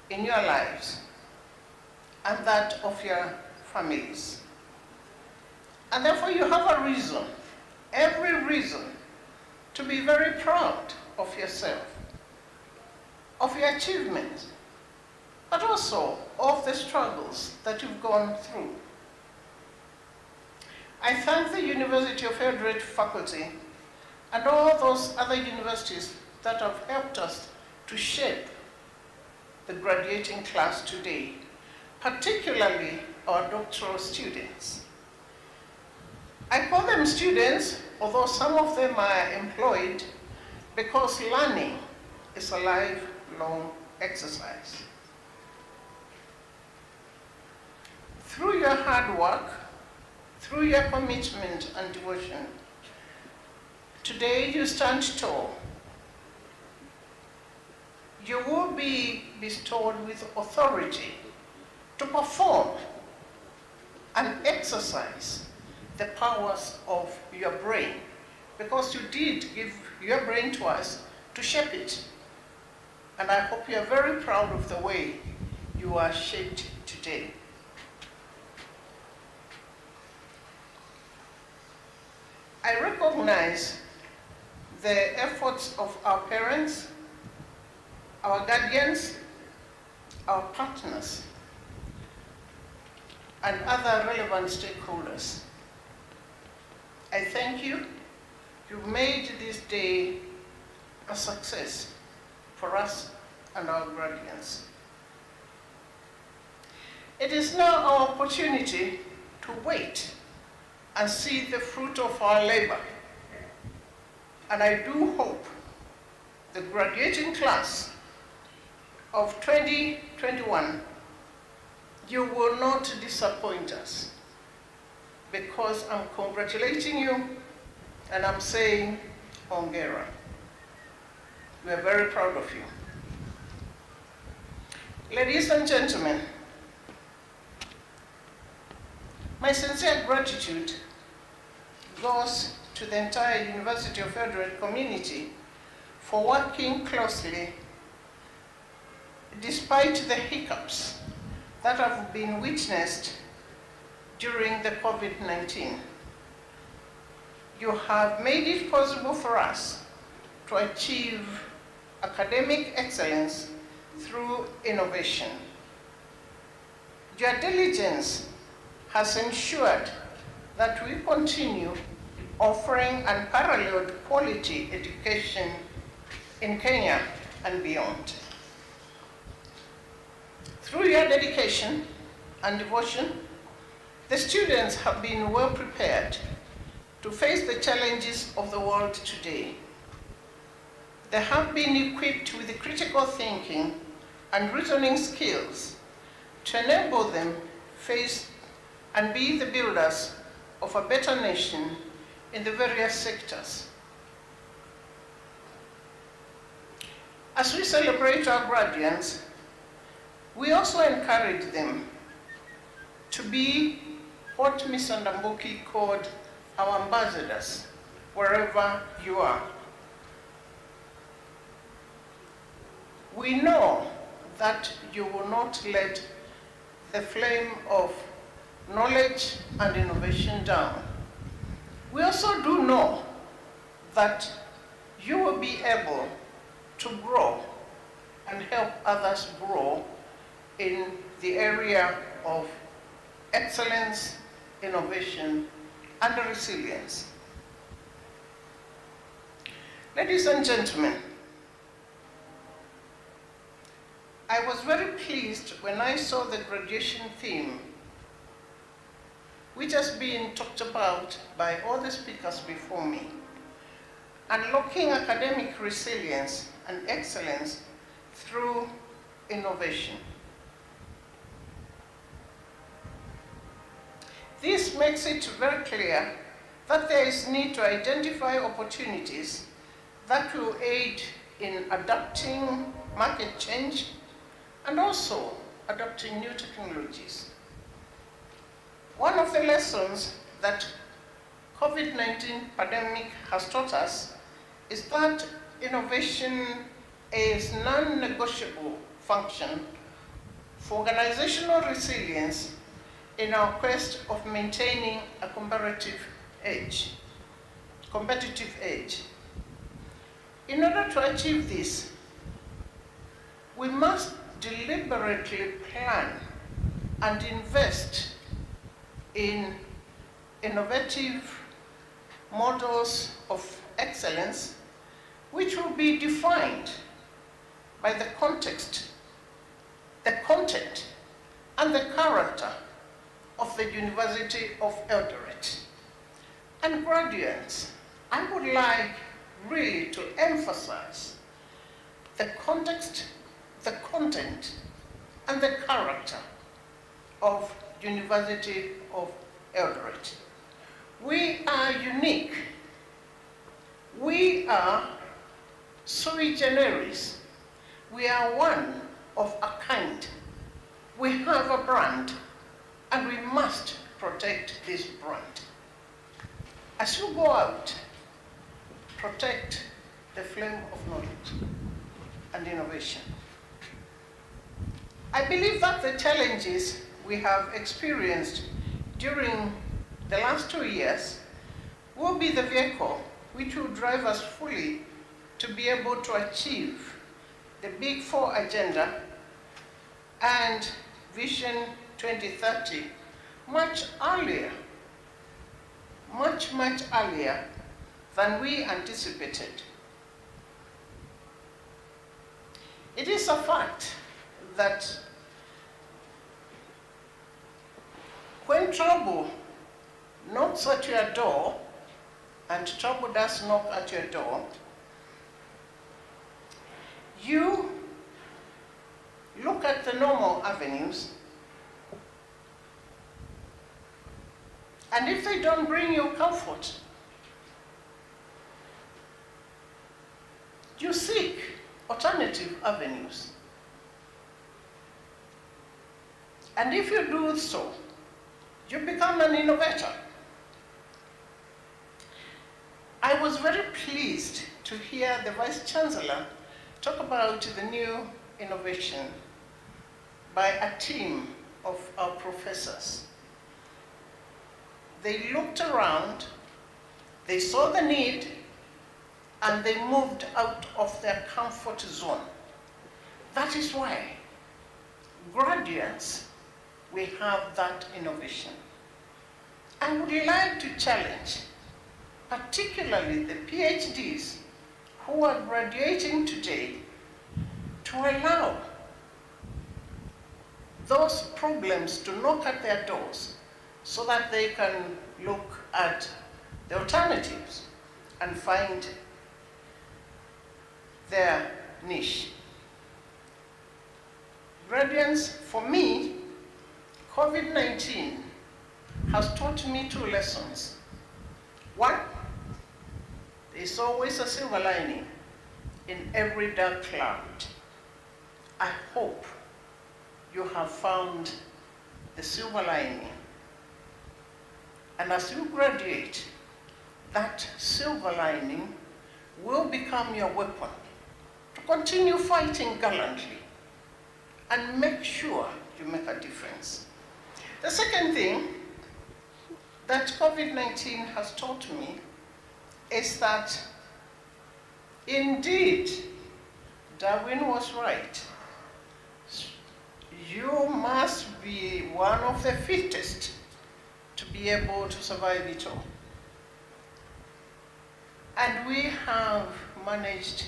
in your lives and that of your families. And therefore you have a reason, every reason, to be very proud of yourself, of your achievements, but also of the struggles that you've gone through. I thank the University of Eldoret faculty and all those other universities that have helped us to shape the graduating class today, particularly our doctoral students. I call them students, although some of them are employed, because learning is a lifelong exercise. Through your hard work, through your commitment and devotion, today you stand tall. You will be bestowed with authority to perform and exercise the powers of your brain, because you did give your brain to us to shape it. And I hope you are very proud of the way you are shaped today. I recognize the efforts of our parents, our guardians, our partners, and other relevant stakeholders. I thank you. You've made this day a success for us and our guardians. It is now our opportunity to wait and see the fruit of our labor. And I do hope the graduating class of 2021, you will not disappoint us, because I'm congratulating you and I'm saying, hongera. We are very proud of you. Ladies and gentlemen, my sincere gratitude goes to the entire University of Eldoret community for working closely despite the hiccups that have been witnessed during the COVID-19. You have made it possible for us to achieve academic excellence through innovation. Your diligence has ensured that we continue offering unparalleled quality education in Kenya and beyond. Through your dedication and devotion, the students have been well prepared to face the challenges of the world today. They have been equipped with the critical thinking and reasoning skills to enable them face and be the builders of a better nation in the various sectors. As we celebrate our graduates, we also encourage them to be what Ms. Ndambuki called our ambassadors, wherever you are. We know that you will not let the flame of knowledge and innovation down. We also do know that you will be able to grow and help others grow in the area of excellence, innovation, and resilience. Ladies and gentlemen, I was very pleased when I saw the graduation theme, which has been talked about by all the speakers before me, unlocking academic resilience and excellence through innovation. This makes it very clear that there is need to identify opportunities that will aid in adapting market change and also adopting new technologies. One of the lessons that COVID-19 pandemic has taught us is that innovation is non-negotiable function for organizational resilience in our quest of maintaining a competitive edge. In order to achieve this, we must deliberately plan and invest in innovative models of excellence, which will be defined by the context, the content, and the character of the University of Eldoret. And graduates, I would like really to emphasize the context, the content, and the character of University of Eldoret. We are unique. We are sui generis. We are one of a kind. We have a brand, and we must protect this brand. As you go out, protect the flame of knowledge and innovation. I believe that the challenges we have experienced during the last 2 years will be the vehicle which will drive us fully to be able to achieve the Big Four agenda and Vision 2030 much earlier, much earlier than we anticipated. It is a fact that when trouble knocks at your door, and trouble does knock at your door, you look at the normal avenues, and if they don't bring you comfort, you seek alternative avenues. And if you do so, you become an innovator. I was very pleased to hear the Vice Chancellor talk about the new innovation by a team of our professors. They looked around, they saw the need, and they moved out of their comfort zone. That is why graduates, we have that innovation. I would like to challenge particularly the PhDs who are graduating today to allow those problems to knock at their doors so that they can look at the alternatives and find their niche. Graduates, for me, COVID-19 has taught me 2 lessons. One, there's always a silver lining in every dark cloud. I hope you have found the silver lining. And as you graduate, that silver lining will become your weapon to continue fighting gallantly and make sure you make a difference. The second thing that COVID-19 has taught me is that indeed Darwin was right. You must be one of the fittest to be able to survive it all. And we have managed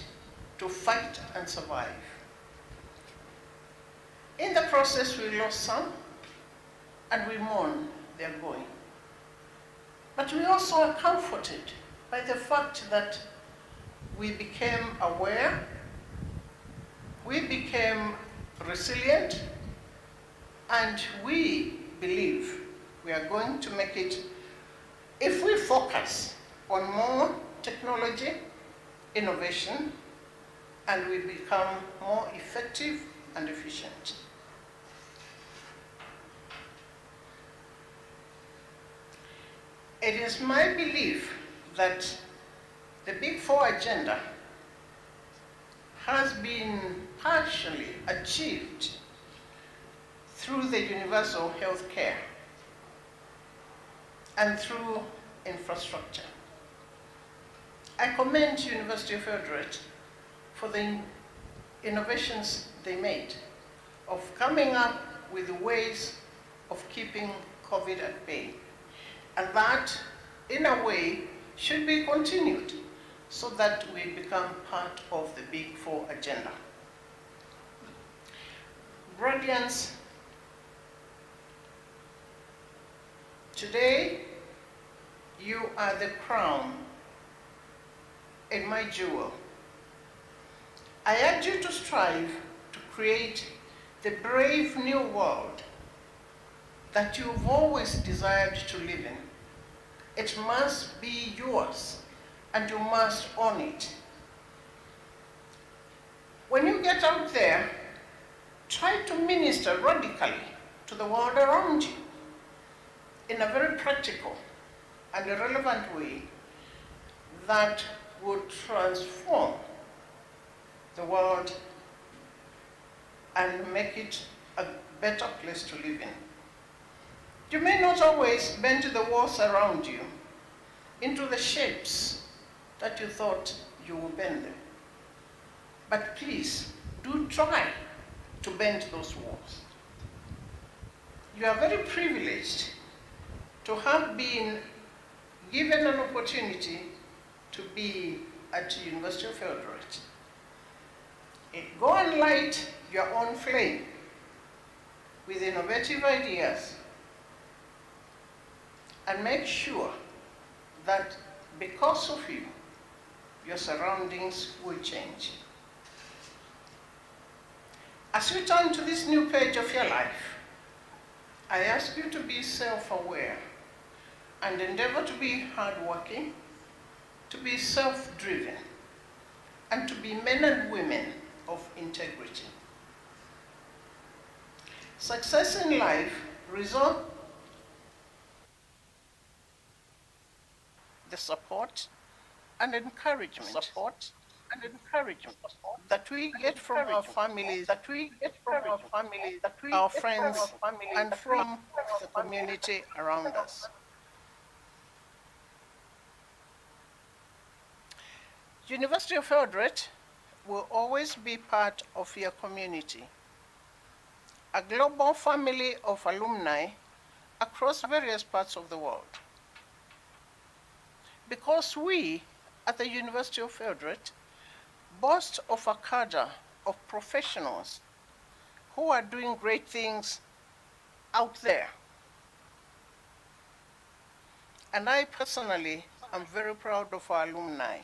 to fight and survive. In the process, we lost some, and we mourn their going. But we also are comforted by the fact that we became aware, we became resilient, and we believe we are going to make it if we focus on more technology, innovation, and we become more effective and efficient. It is my belief that the Big Four agenda has been partially achieved through the universal health care and through infrastructure. I commend University of Eldoret for the innovations they made of coming up with ways of keeping COVID at bay. And that, in a way, should be continued so that we become part of the Big Four agenda. Guardians, today you are the crown and my jewel. I urge you to strive to create the brave new world that you've always desired to live in. It must be yours, and you must own it. When you get out there, try to minister radically to the world around you in a very practical and a relevant way that would transform the world and make it a better place to live in. You may not always bend the walls around you into the shapes that you thought you would bend them. But please, do try to bend those walls. You are very privileged to have been given an opportunity to be at the University of Eldoret. Go and light your own flame with innovative ideas and make sure that because of you, your surroundings will change. As you turn to this new page of your life, I ask you to be self-aware and endeavor to be hardworking, to be self-driven, and to be men and women of integrity. Success in life results the support and encouragement that we get from our families, our friends, and from the community around us. University of Eldoret will always be part of your community, a global family of alumni across various parts of the world. Because we at the University of Eldoret boast of a cadre of professionals who are doing great things out there. And I personally am very proud of our alumni.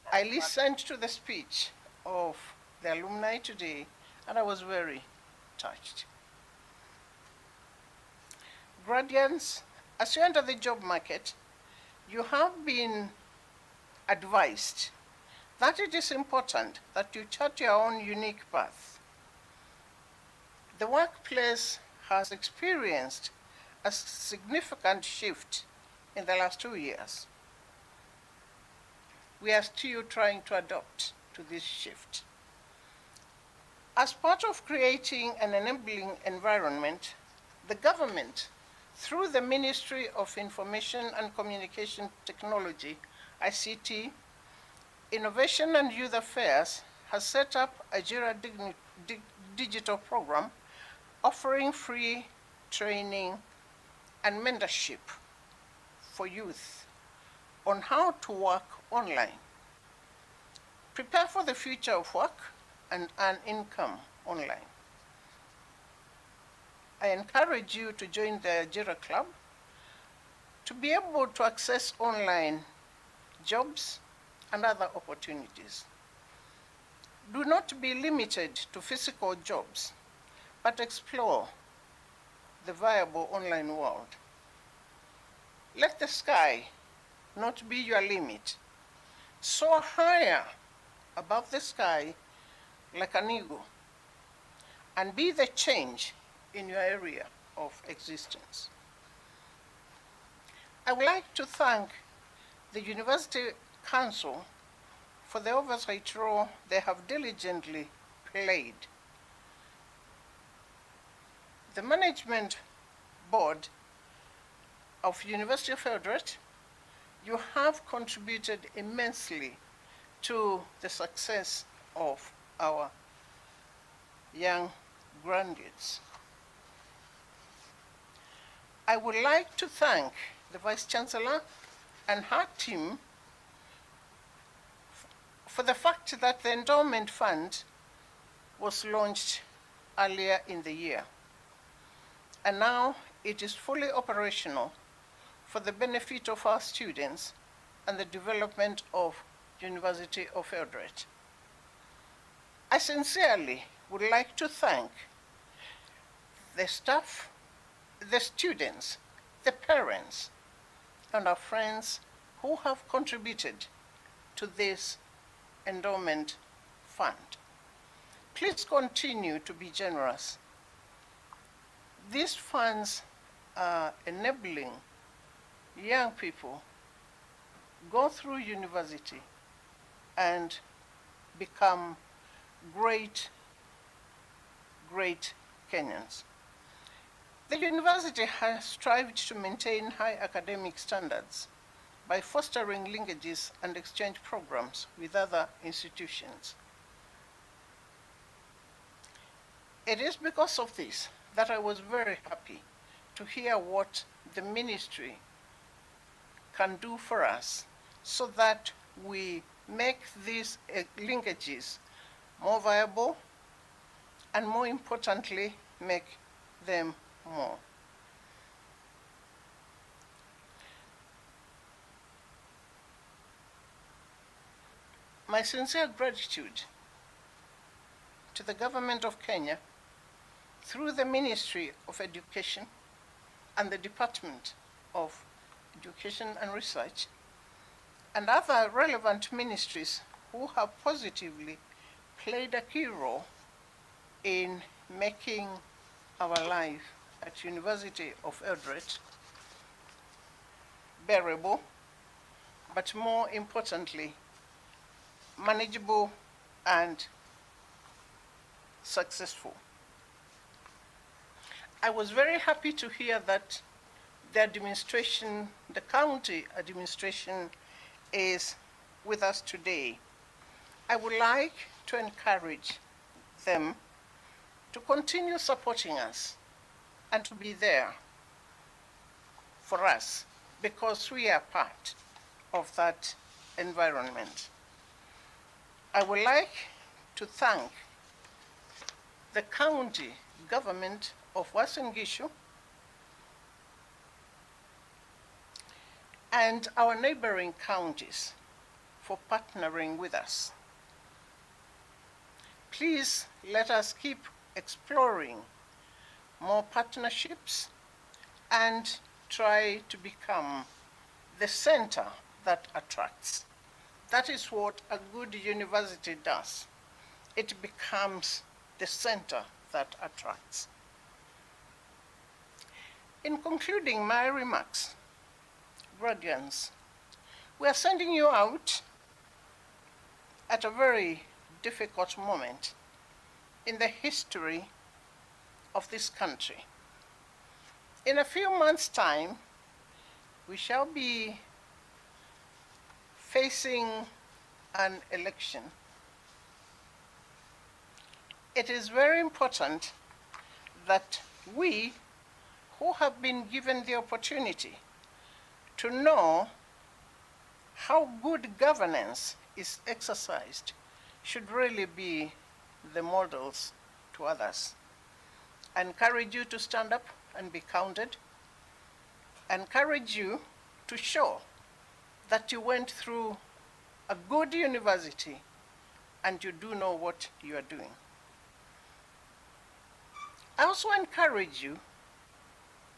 I listened to the speech of the alumni today, and I was very touched. Graduates, as you enter the job market, you have been advised that it is important that you chart your own unique path. The workplace has experienced a significant shift in the last 2 years. We are still trying to adapt to this shift. As part of creating an enabling environment, the government, through the Ministry of Information and Communication Technology, ICT, Innovation and Youth Affairs, has set up a Jira digital program offering free training and mentorship for youth on how to work online, prepare for the future of work, and earn income online. I encourage you to join the Jira Club to be able to access online jobs and other opportunities. Do not be limited to physical jobs, but explore the viable online world. Let the sky not be your limit. Soar higher above the sky like an eagle, and be the change in your area of existence. I would like to thank the University Council for the oversight role they have diligently played the management board of University of Eldoret, you have contributed immensely to the success of our young graduates. I would like to thank the Vice Chancellor and her team for the fact that the endowment fund was launched earlier in the year, and now it is fully operational for the benefit of our students and the development of University of Eldoret. I sincerely would like to thank the staff, the students, the parents, and our friends who have contributed to this endowment fund. Please continue to be generous. These funds are enabling young people go through university and become great Kenyans. The university has strived to maintain high academic standards by fostering linkages and exchange programs with other institutions. It is because of this that I was very happy to hear what the ministry can do for us so that we make these linkages more viable and, more importantly, make them more. My sincere gratitude to the government of Kenya through the Ministry of Education and the Department of Education and Research and other relevant ministries who have positively played a key role in making our life at University of Eldoret bearable, but more importantly, manageable and successful. I was very happy to hear that the administration, the county administration, is with us today. I would like to encourage them to continue supporting us and to be there for us because we are part of that environment. I would like to thank the county government of Uasin Gishu and our neighboring counties for partnering with us. Please let us keep exploring more partnerships and try to become the center that attracts. That is what a good university does. It becomes the center that attracts. In concluding my remarks, graduates, we are sending you out at a very difficult moment in the history of this country. In a few months' time, we shall be facing an election. It is very important that we, who have been given the opportunity to know how good governance is exercised, should really be the models to others. I encourage you to stand up and be counted. I encourage you to show that you went through a good university and you do know what you are doing. I also encourage you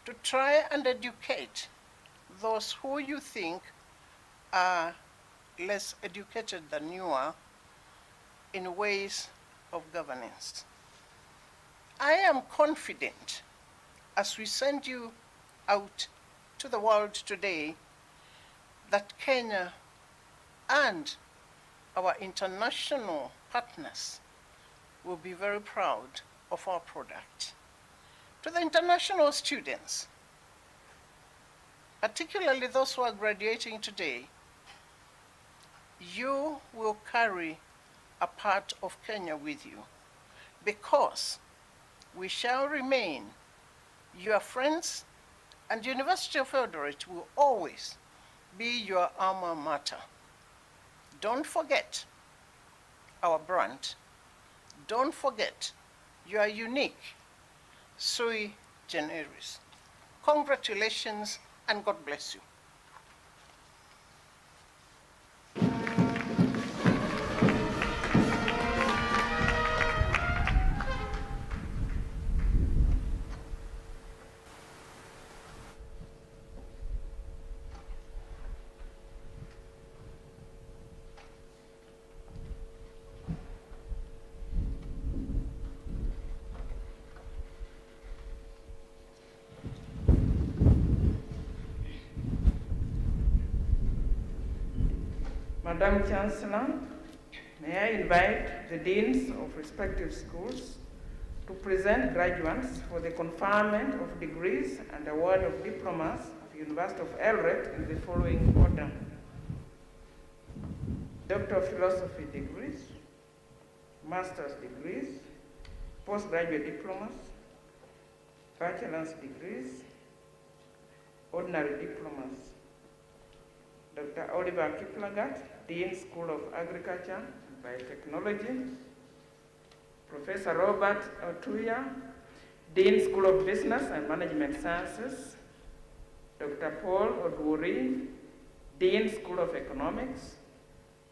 to try and educate those who you think are less educated than you are in ways of governance. I am confident as we send you out to the world today that Kenya and our international partners will be very proud of our product. To the international students, particularly those who are graduating today, you will carry a part of Kenya with you, because we shall remain your friends, and the University of Eldoret will always be your alma mater. Don't forget our brand. Don't forget you are unique, sui generis. Congratulations and God bless you. Madam Chancellor, may I invite the deans of respective schools to present graduates for the conferment of degrees and award of diplomas of University of Eldoret in the following order: Doctor of Philosophy degrees, Master's degrees, postgraduate diplomas, bachelor's degrees, ordinary diplomas. Dr. Oliver Kiplagat, Dean, School of Agriculture and Biotechnology. Professor Robert Otuya, Dean, School of Business and Management Sciences. Dr. Paul Odwuri, Dean, School of Economics.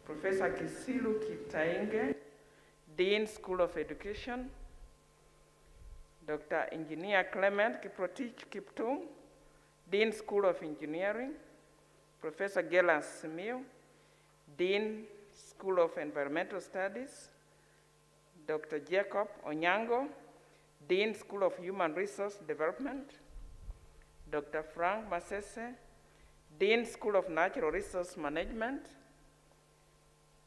Professor Kisilu Kitainge, Dean, School of Education. Dr. Engineer Clement Kiprotich Kiptum, Dean, School of Engineering. Professor Gelas Simiu, Dean, School of Environmental Studies. Dr. Jacob Onyango, Dean, School of Human Resource Development. Dr. Frank Masese, Dean, School of Natural Resource Management.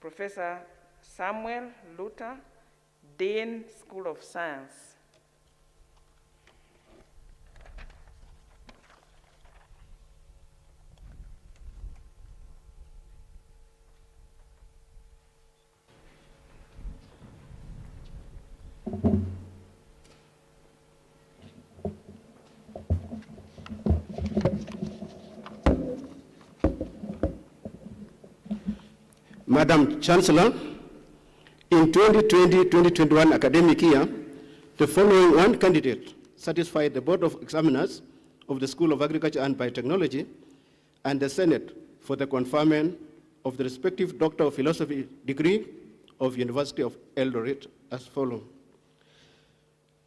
Professor Samuel Luther, Dean, School of Science. Madam Chancellor, in 2020-2021 academic year, the following one candidate satisfied the Board of Examiners of the School of Agriculture and Biotechnology and the Senate for the conferment of the respective Doctor of Philosophy degree of University of Eldoret as follows: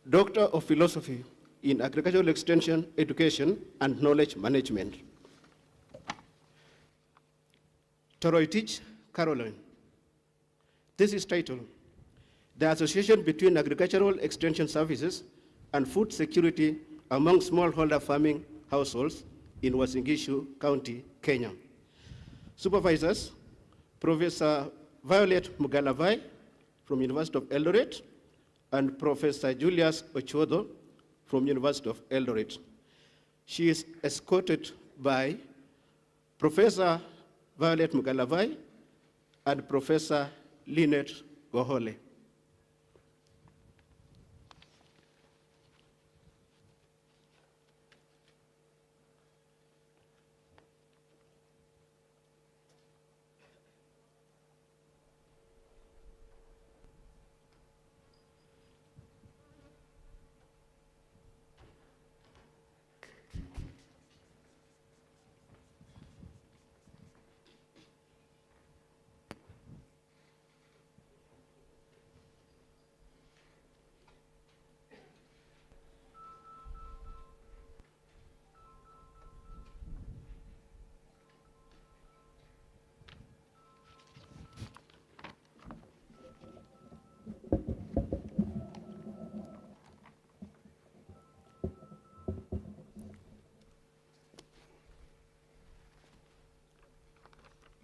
Doctor of Philosophy in Agricultural Extension, Education, and Knowledge Management. Toroitich Caroline. This is titled, The Association Between Agricultural Extension Services and Food Security Among Smallholder Farming Households in Uasin Gishu County, Kenya. Supervisors, Professor Violet Mugalavai from University of Eldoret and Professor Julius Ochodo from University of Eldoret. She is escorted by Professor Violet Mugalavai and Professor Lynette Gohole.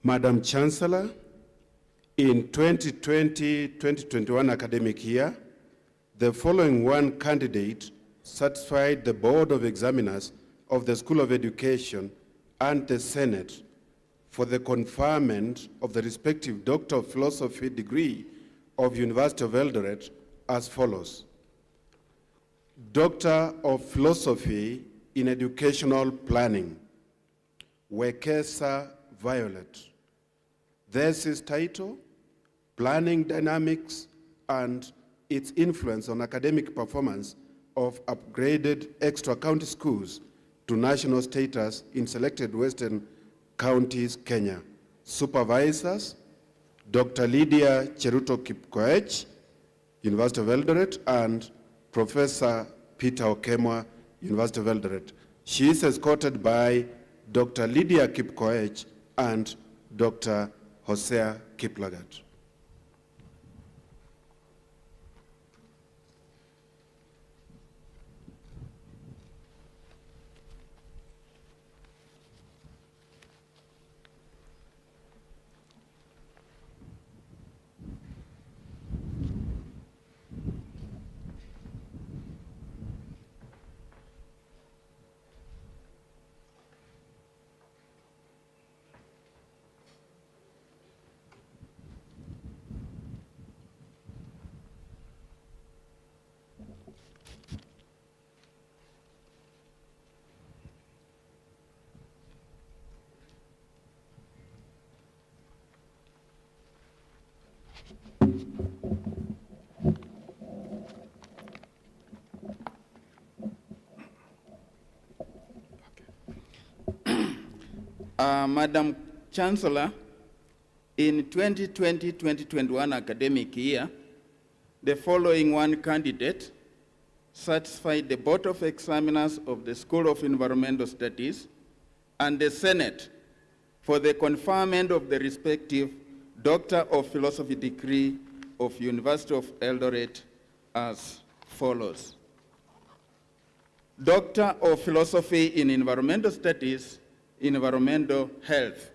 Madam Chancellor, in 2020-2021 academic year, the following one candidate satisfied the Board of Examiners of the School of Education and the Senate for the conferment of the respective Doctor of Philosophy degree of University of Eldoret as follows. Doctor of Philosophy in Educational Planning, Wekesa Violet. Thesis title, Planning Dynamics and its Influence on Academic Performance of Upgraded Extra-County Schools to National Status in Selected Western Counties, Kenya. Supervisors, Dr. Lydia Cheruto Kipkoech, University of Eldoret, and Professor Peter Okemwa, University of Eldoret. She is escorted by Dr. Lydia Kipkoech and Dr. Hosea Kiplagat. Madam Chancellor, in 2020-2021 academic year, the following one candidate satisfied the Board of Examiners of the School of Environmental Studies and the Senate for the conferment of the respective Doctor of Philosophy degree of University of Eldoret as follows. Doctor of Philosophy in Environmental Studies, Environmental Health,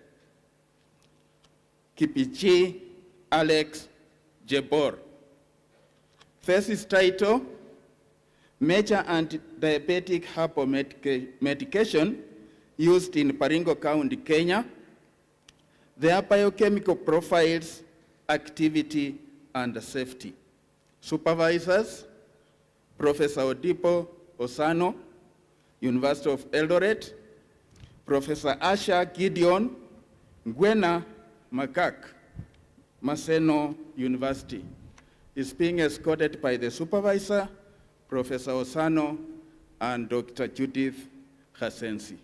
Kipichi Alex Jebor. Thesis title, Major Anti-Diabetic Herbal Medication used in Baringo County, Kenya, their biochemical profiles, activity, and safety. Supervisors, Professor Odipo Osano, University of Eldoret, Professor Asha Gideon Ngwena Makak, Maseno University, is being escorted by the supervisor, Professor Osano, and Dr. Judith Hasensi.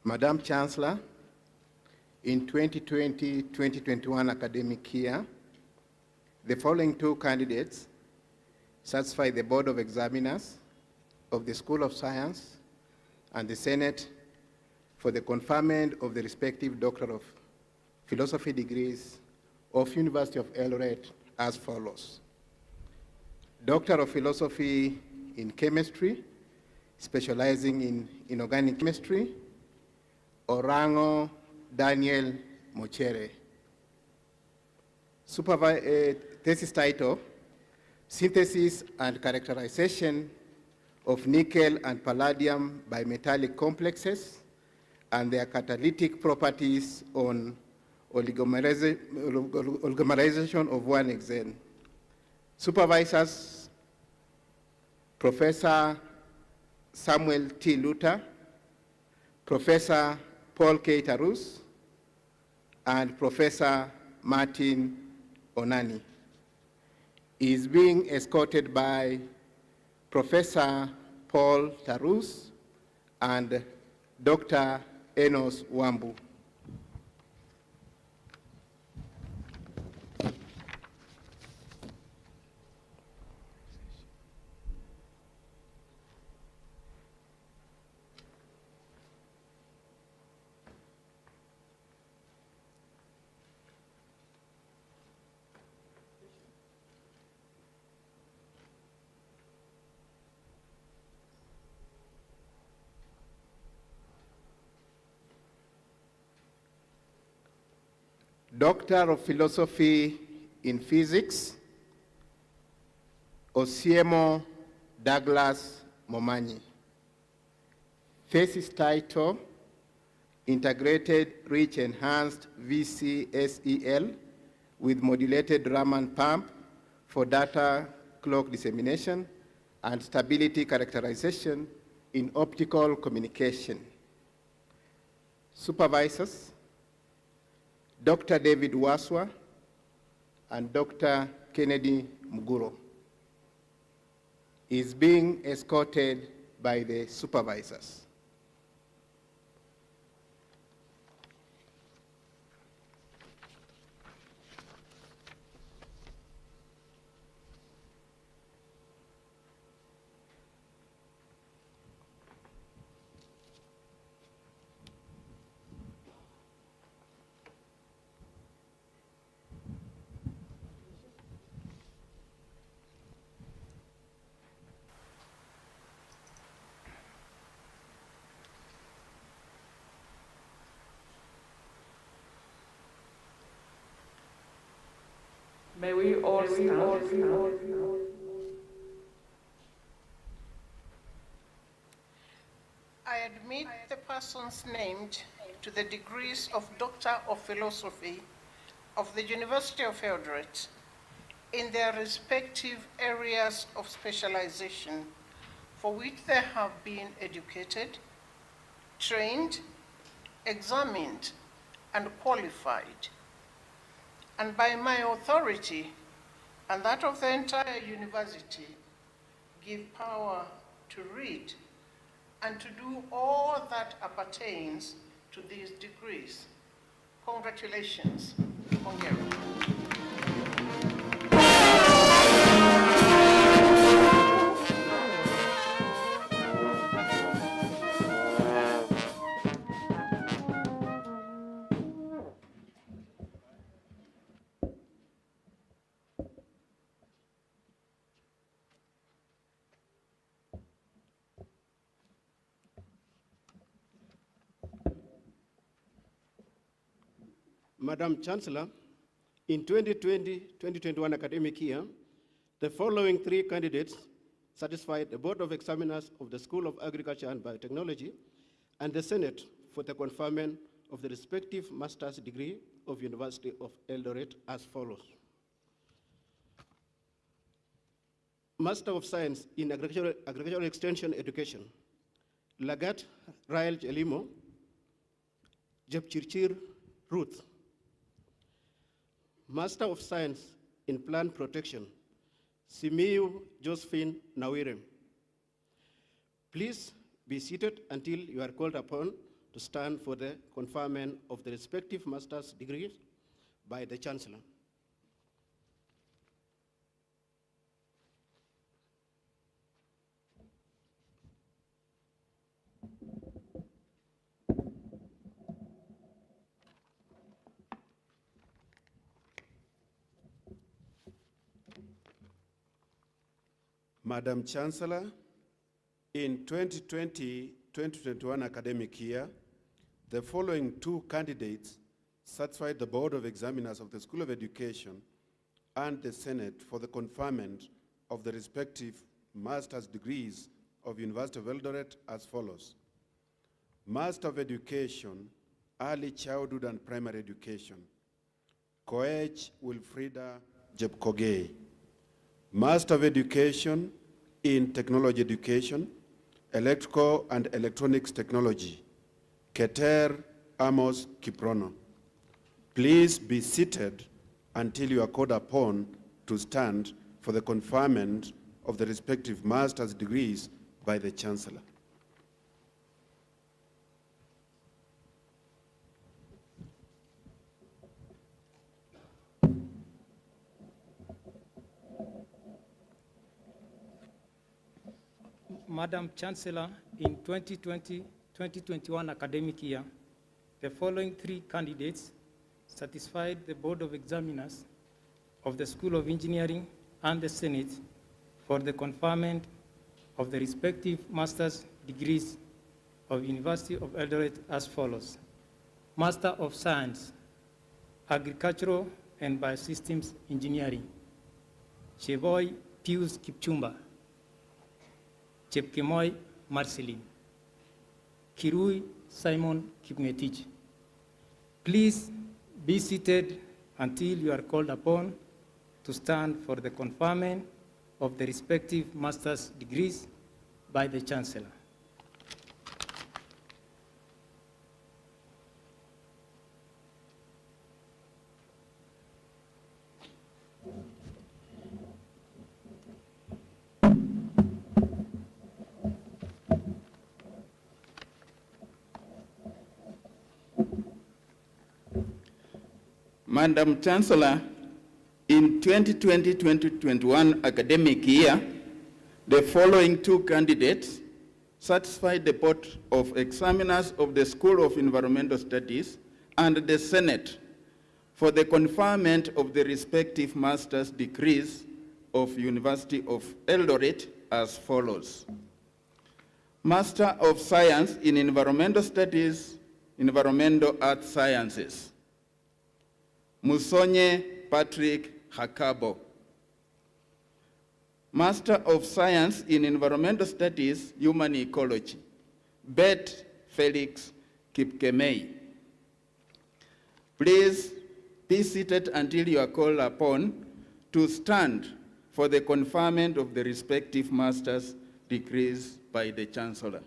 Madam Chancellor, in 2020-2021 academic year, the following two candidates satisfy the Board of Examiners of the School of Science and the Senate for the conferment of the respective Doctor of Philosophy degrees of University of Eldoret as follows. Doctor of Philosophy in Chemistry, specializing in inorganic chemistry, Orango Daniel Mochere. Thesis title, Synthesis and Characterization of Nickel and Palladium Bimetallic Complexes and their catalytic properties on oligomerization of 1-hexane. Supervisors, Professor Samuel T. Luther, Professor Paul K. Tarus, and Professor Martin Onani. He is being escorted by Professor Paul Tarus, and Dr. Enos Wambu. Doctor of Philosophy in Physics, Osiemo Douglas Momanyi. Thesis title, Integrated Rich Enhanced VCSEL with Modulated Raman Pump for Data Clock Dissemination and Stability Characterization in Optical Communication. Supervisors, Dr. David Waswa and Dr. Kennedy Muguro. Is being escorted by the supervisors. May we all stand. I admit the persons named to the degrees of Doctor of Philosophy of the University of Eldoret in their respective areas of specialization for which they have been educated, trained, examined, and qualified. And by my authority and that of the entire university, give power to read and to do all that appertains to these degrees. Congratulations, Hongera. Madam Chancellor, in 2020-2021 academic year, the following three candidates satisfied the Board of Examiners of the School of Agriculture and Biotechnology and the Senate for the conferment of the respective master's degree of University of Eldoret as follows. Master of Science in Agricultural Extension Education, Lagat Rael Elimo, Jepchirchir Ruth. Master of Science in Plant Protection, Simiyu Josephine Nawire. Please be seated until you are called upon to stand for the conferment of the respective master's degrees by the Chancellor. Madam Chancellor, in 2020-2021 academic year, the following two candidates satisfied the Board of Examiners of the School of Education and the Senate for the conferment of the respective master's degrees of University of Eldoret as follows. Master of Education, Early Childhood and Primary Education, Koech Wilfrida Jepkogei. Master of Education in Technology Education, Electrical and Electronics Technology, Keter Amos Kiprono. Please be seated until you are called upon to stand for the conferment of the respective master's degrees by the Chancellor. Madam Chancellor, in 2020-2021 academic year, the following 3 candidates satisfied the Board of Examiners of the School of Engineering and the Senate for the conferment of the respective master's degrees of University of Eldoret as follows. Master of Science, Agricultural and Biosystems Engineering, Cheboy Pius Kipchumba, Chepkemoi Marceline, Kirui Simon Kipngetich. Please be seated until you are called upon to stand for the conferment of the respective master's degrees by the Chancellor. Madam Chancellor, in 2020-2021 academic year, the following 2 candidates satisfied the Board of Examiners of the School of Environmental Studies and the Senate for the conferment of the respective master's degrees of University of Eldoret as follows. Master of Science in Environmental Studies, Environmental Earth Sciences, Musonye Patrick Hakabo. Master of Science in Environmental Studies, Human Ecology, Bet Felix Kipkemei. Please be seated until you are called upon to stand for the conferment of the respective master's degrees by the Chancellor.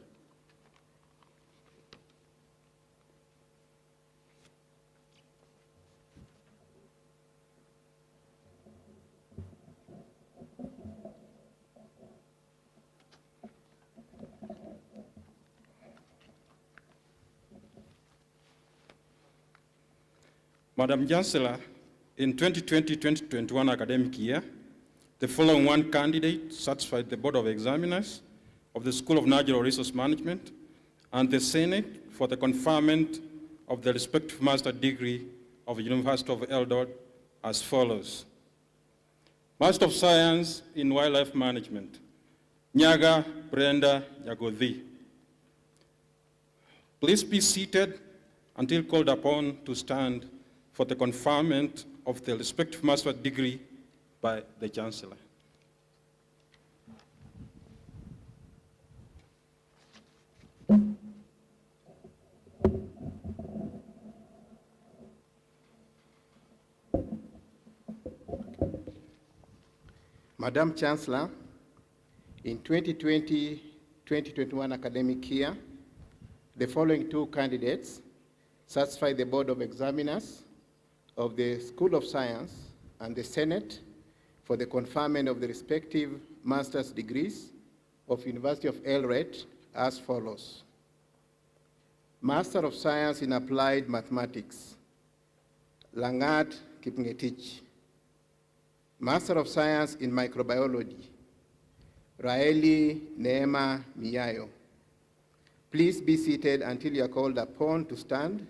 Madam Chancellor, in 2020-2021 academic year, the following 1 candidate satisfied the Board of Examiners of the School of Natural Resource Management and the Senate for the conferment of the respective master degree of the University of Eldoret as follows. Master of Science in Wildlife Management, Nyaga Brenda Nyagodhi. Please be seated until called upon to stand for the conferment of the respective master's degree by the Chancellor. Madam Chancellor, in 2020-2021 academic year, the following 2 candidates satisfy the Board of Examiners of the School of Science and the Senate for the conferment of the respective master's degrees of University of Eldoret as follows. Master of Science in Applied Mathematics, Langat Kipngetich. Master of Science in Microbiology, Raeli Neema Miyayo. Please be seated until you are called upon to stand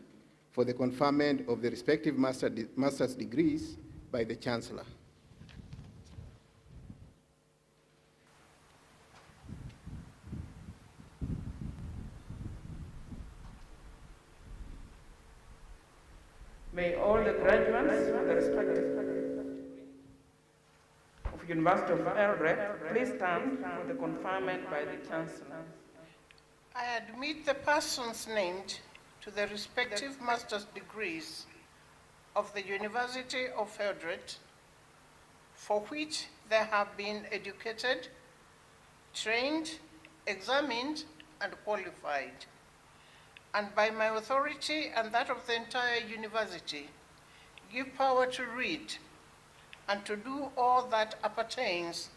for the conferment of the respective master's degrees by the Chancellor. May all the graduates of the respective of University of Eldoret please stand for the conferment by the Chancellor. I admit the persons named to the respective master's degrees of the University of Eldoret, for which they have been educated, trained, examined, and qualified. And by my authority and that of the entire university, give power to read and to do all that appertains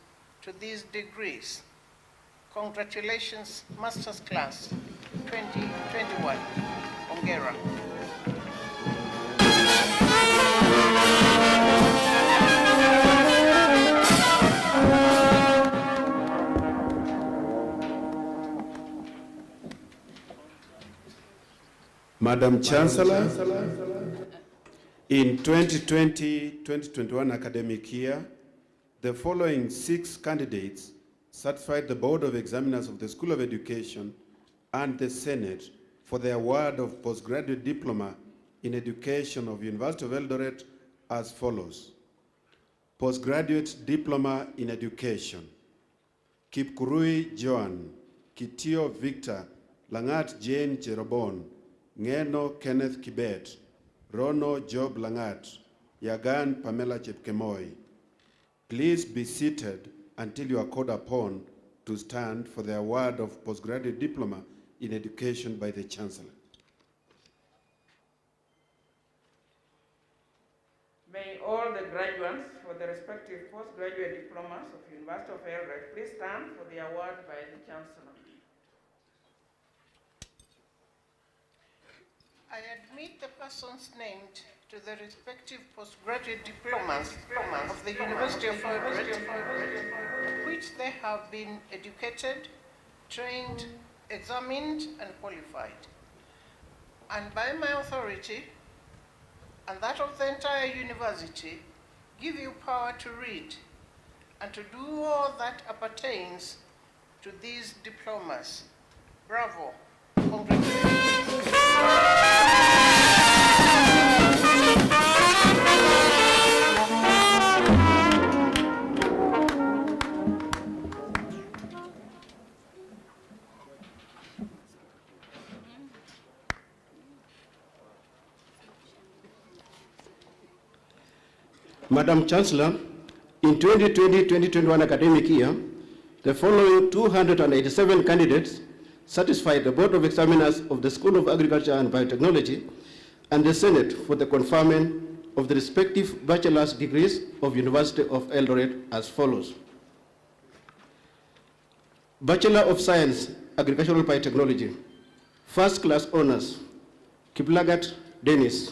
to these degrees. Congratulations, Master's Class 2021. Hongera. Madam Chancellor, in 2020-2021 academic year, the following 6 candidates certified the Board of Examiners of the School of Education and the Senate for the award of postgraduate diploma in education of University of Eldoret as follows. Postgraduate diploma in education. Kipkurui Joan, Kitio Victor, Langat Jane Jerobon, Ngeno Kenneth Kibet, Rono Job Langat, Yagan Pamela Chepkemoi. Please be seated until you are called upon to stand for the award of postgraduate diploma in education by the Chancellor. May all the graduates for the respective postgraduate diplomas of University of Eldoret please stand for the award by the Chancellor. I admit the persons named to the respective postgraduate diplomas of the University of Eldoret, which they have been educated, trained, examined, and qualified. And by my authority, and that of the entire university, give you power to read and to do all that appertains to these diplomas. Bravo. Congratulations. Madam Chancellor, in 2020-2021 academic year, the following 287 candidates satisfied the Board of Examiners of the School of Agriculture and Biotechnology and the Senate for the conferment of the respective bachelor's degrees of University of Eldoret as follows. Bachelor of Science, Agricultural Biotechnology, First Class Honors, Kiplagat Dennis.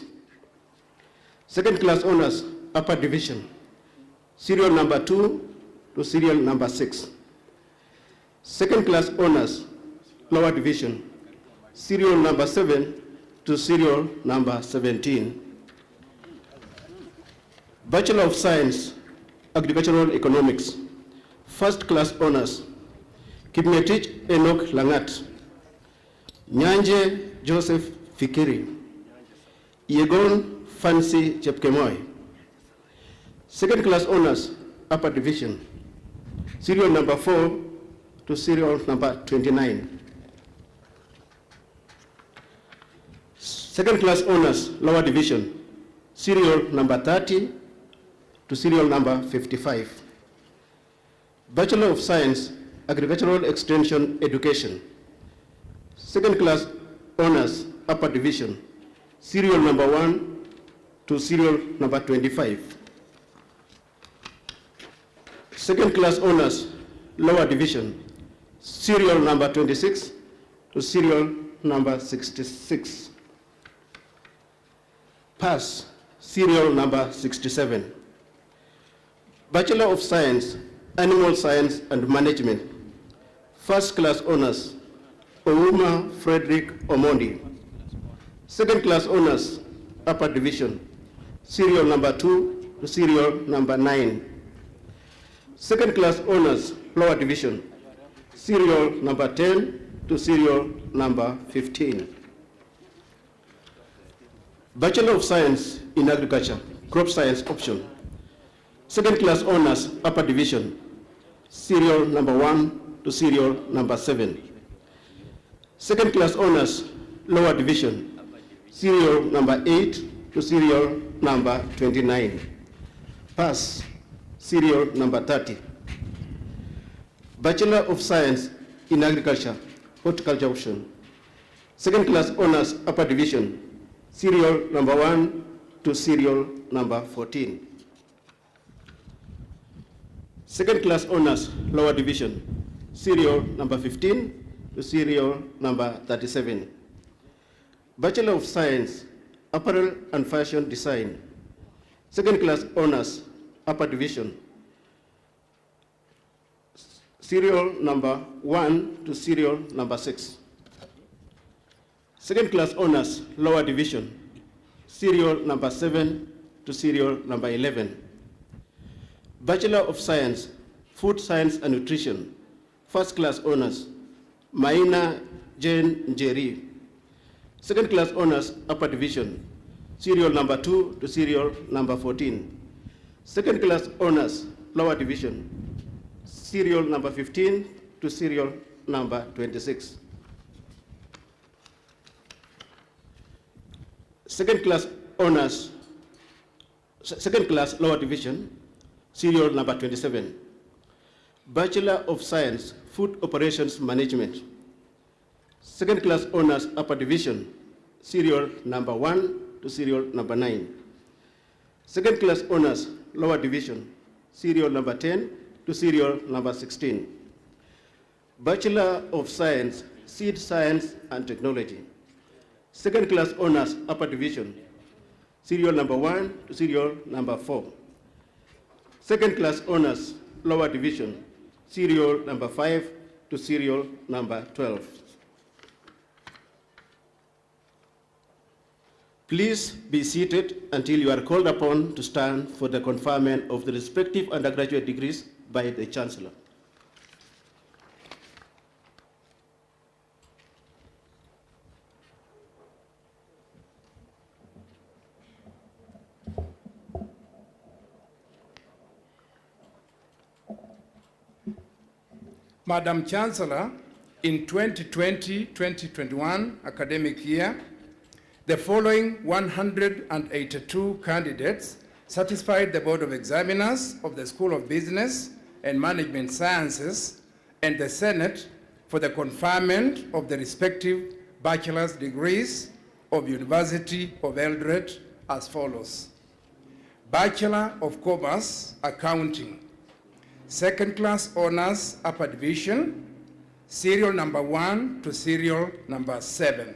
Second Class Honors, Upper Division, serial number 2 to serial number 6. Second Class Honors, Lower Division, serial number 7 to serial number 17. Bachelor of Science, Agricultural Economics, First Class Honors, Kipmetich Enoch Langat, Nyanje Joseph Fikiri, Yegon Fancy Chepkemoi. Second Class Honors, Upper Division, serial number 4 to serial number 29. Second Class Honors, Lower Division, serial number 30 to serial number 55. Bachelor of Science, Agricultural Extension Education. Second Class Honors, Upper Division, serial number 1 to serial number 25. Second Class Honors, Lower Division, serial number 26 to serial number 66. Pass, serial number 67. Bachelor of Science, Animal Science and Management, First Class Honors, Ouma Frederick Omondi. Second Class Honors, Upper Division, serial number 2 to serial number 9. Second Class Honors, Lower Division, serial number 10 to serial number 15. Bachelor of Science in Agriculture, Crop Science option. Second Class Honors, Upper Division, serial number 1 to serial number 7. Second Class Honors, Lower Division, serial number 8 to serial number 29. Pass, serial number 30. Bachelor of Science in Agriculture, Horticulture option. Second Class Honors, Upper Division, serial number 1 to serial number 14. Second class honors, lower division, serial number 15 to serial number 37. Bachelor of Science, Apparel and Fashion Design. Second class honors, upper division, serial number 1 to serial number 6. Second class honors, lower division, serial number 7 to serial number 11. Bachelor of Science, Food Science and Nutrition, first class honors, Maina Jane Njeri. Second class honors, upper division, serial number 2 to serial number 14. Second class honors, lower division, serial number 15 to serial number 26. Second class honors, second class lower division, serial number 27. Bachelor of Science, Food Operations Management. Second class honors, upper division, serial number 1 to serial number 9. Second class honors, lower division, serial number 10 to serial number 16. Bachelor of Science, Seed Science and Technology. Second class honors, upper division, serial number 1 to serial number 4. Second class honors, lower division, serial number 5 to serial number 12. Please be seated until you are called upon to stand for the conferment of the respective undergraduate degrees by the Chancellor. Madam Chancellor, in 2020-2021 academic year, the following 182 candidates satisfied the Board of Examiners of the School of Business and Management Sciences and the Senate for the conferment of the respective bachelor's degrees of University of Eldoret as follows. Bachelor of Commerce, Accounting. Second class honors, upper division, serial number 1 to serial number 7.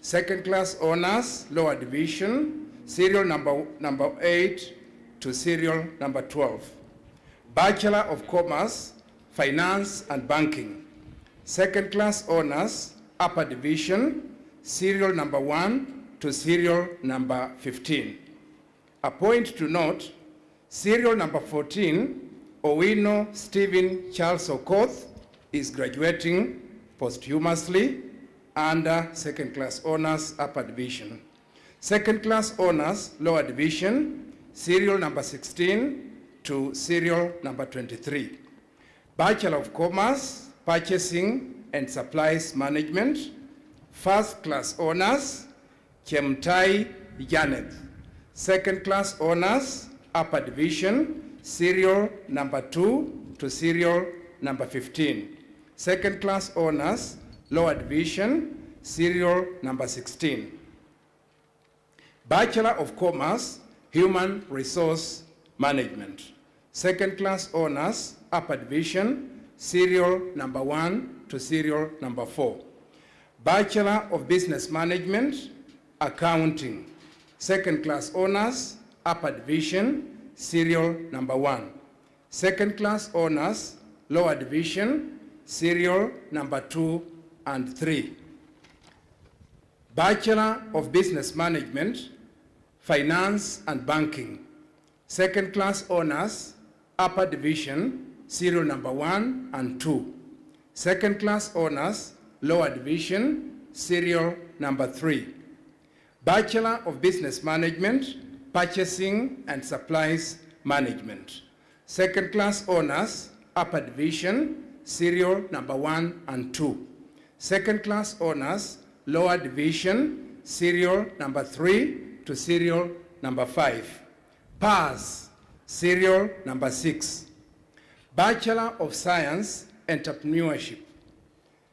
Second class honors, lower division, serial number 8 to serial number 12. Bachelor of Commerce, Finance and Banking. Second class honors, upper division, serial number 1 to serial number 15. A point to note, serial number 14, Owino Stephen Charles Okoth, is graduating posthumously under second class honors, upper division. Second class honors, lower division, serial number 16 to serial number 23. Bachelor of Commerce, Purchasing and Supplies Management. First class honors, Chemtai Janet. Second class honors, upper division, serial number 2 to serial number 15. Second class honors, lower division, serial number 16. Bachelor of Commerce, Human Resource Management. Second class honors, upper division, serial number 1 to serial number 4. Bachelor of Business Management, Accounting. Second class honors, upper division, serial number 1. Second class honors, lower division, serial number 2 and 3. Bachelor of Business Management, Finance and Banking. Second class honors, upper division, serial number 1 and 2. Second class honors, lower division, serial number 3. Bachelor of Business Management, Purchasing and Supplies Management. Second class honors, upper division, serial number 1 and 2. Second class honors, lower division, serial number 3 to serial number 5. PAS, serial number 6. Bachelor of Science, Entrepreneurship.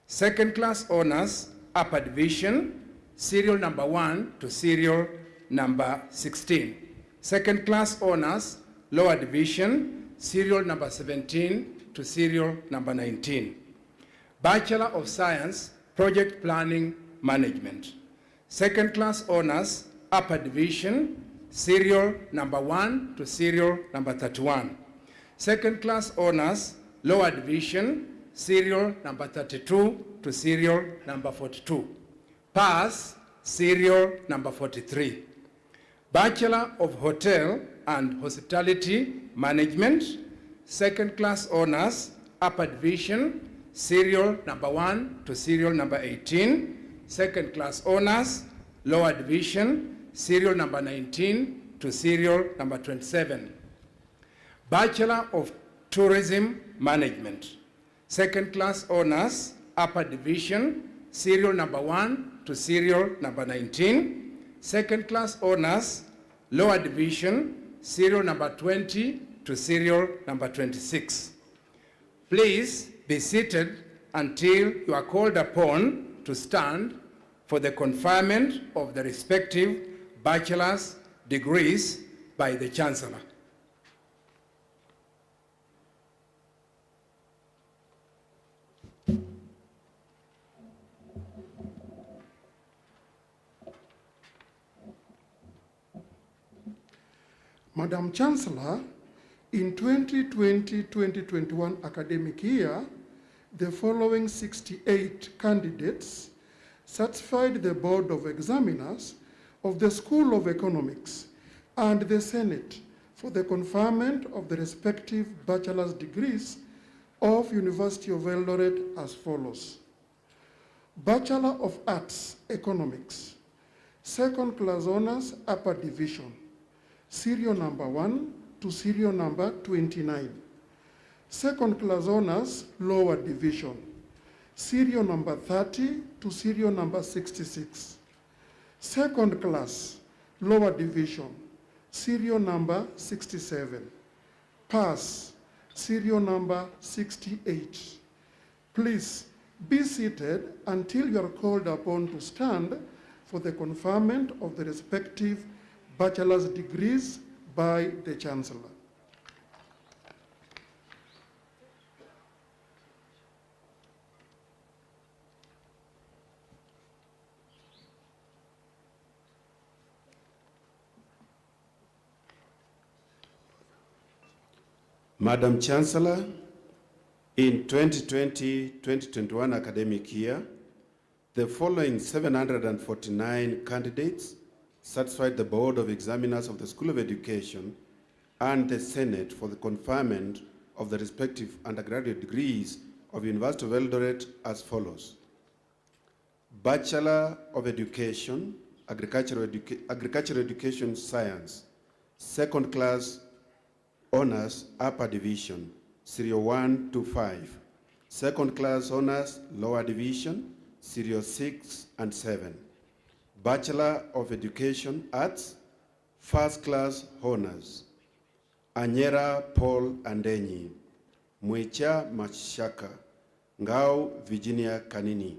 Second class honors, upper division, serial number 1 to serial number 16. Second class honors, lower division, serial number 17 to serial number 19. Bachelor of Science, Project Planning Management. Second class honors, upper division, serial number 1 to serial number 31. Second class honors, lower division, serial number 32 to serial number 42. Pass, serial number 43. Bachelor of Hotel and Hospitality Management, second class honors, upper division, serial number 1 to serial number 18. Second class honors, lower division, serial number 19 to serial number 27. Bachelor of Tourism Management, second class honors, upper division, serial number 1 to serial number 19. Second class honors, lower division, serial number 20 to serial number 26. Please be seated until you are called upon to stand for the conferment of the respective bachelor's degrees by the Chancellor. Madam Chancellor, in 2020-2021 academic year, the following 68 candidates certified the Board of Examiners of the School of Economics and the Senate for the conferment of the respective bachelor's degrees of University of Eldoret as follows. Bachelor of Arts, Economics, second class honors, upper division, serial number 1 to serial number 29. Second class honors, lower division, serial number 30 to serial number 66. Second class, lower division, serial number 67. Pass, serial number 68. Please be seated until you are called upon to stand for the conferment of the respective bachelor's degrees by the Chancellor. Madam Chancellor, in 2020-2021 academic year, the following 749 candidates satisfied the Board of Examiners of the School of Education and the Senate for the conferment of the respective undergraduate degrees of University of Eldoret as follows. Bachelor of Education, Agricultural Education Science, second class honors, upper division, serial 1 to 5. Second class honors, lower division, serial 6 and 7. Bachelor of Education Arts, first class honors, Anyera Paul Andenyi, Mwecha Mashaka, Ngao Virginia Kanini.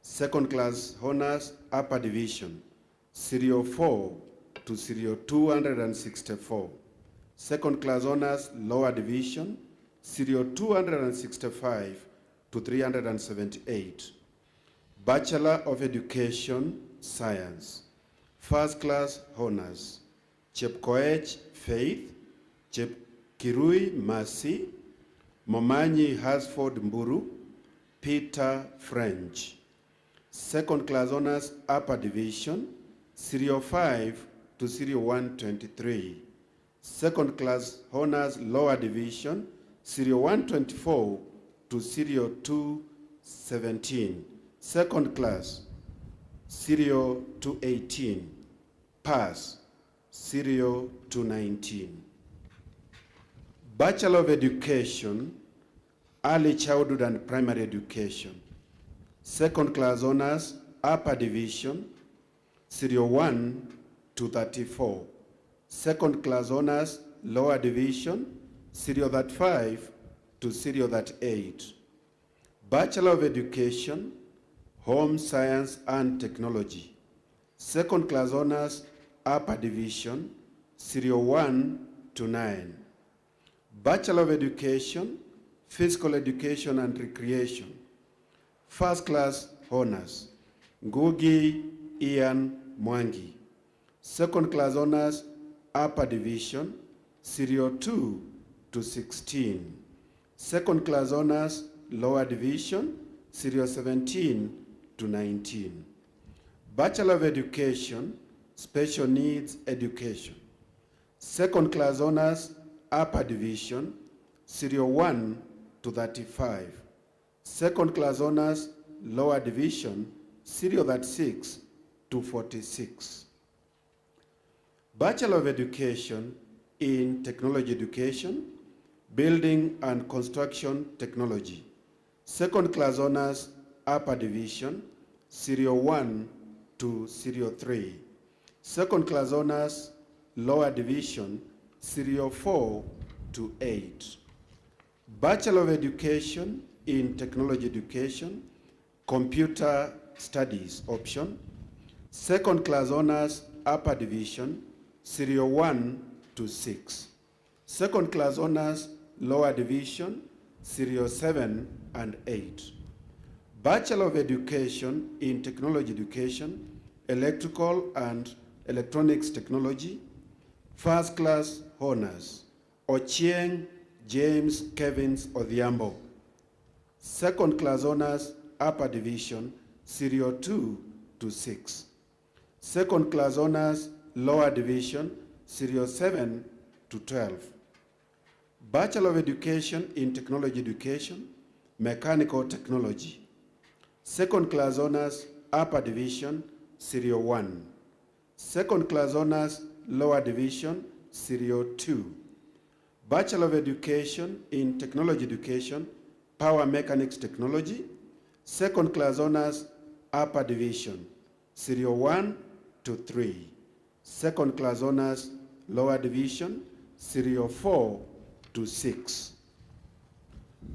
Second class honors, upper division, serial 4 to serial 264. Second class honors, lower division, serial 265 to 378. Bachelor of Education Science, first class honors, Chepkoech Faith, Chepkirui Mercy, Momanyi Hasford Mburu, Peter French. Second class honors, upper division, serial 5 to serial 123. Second class honors, lower division, serial 124 to serial 217. Second class, serial 218. Pass, serial 219. Bachelor of Education, Early Childhood and Primary Education. Second class honors, upper division, serial 1 to 34. Second class honors, lower division, serial 35 to serial 38. Bachelor of Education, Home Science and Technology. Second class honors, upper division, serial 1 to 9. Bachelor of Education, Physical Education and Recreation. First class honors, Ngugi Ian Mwangi. Second class honors, Upper Division, Serial 2 to 16. Second class honors, Lower Division, Serial 17 to 19. Bachelor of Education, Special Needs Education. Second class honors, Upper Division, Serial 1 to 35. Second class honors, Lower Division, Serial 36 to 46. Bachelor of Education in Technology Education, Building and Construction Technology. Second class honors, Upper Division, Serial 1 to Serial 3. Second class honors, Lower Division, Serial 4 to 8. Bachelor of Education in Technology Education, Computer Studies option. Second class honors, Upper Division, Serial 1 to 6. Second class honors, Lower Division, Serial 7 and 8. Bachelor of Education in Technology Education, Electrical and Electronics Technology. First class honors, Ochieng James Kevins Odhiambo. Second class honors, Upper Division, Serial 2 to 6. Second class honors, Lower Division, Serial 7 to 12. Bachelor of Education in Technology Education, Mechanical Technology. Second class honors, Upper Division, Serial 1. Second class honors, Lower Division, Serial 2. Bachelor of Education in Technology Education, Power Mechanics Technology. Second class honors, Upper Division, Serial 1 to 3. Second class honors, Lower Division, Serial 4 to 6.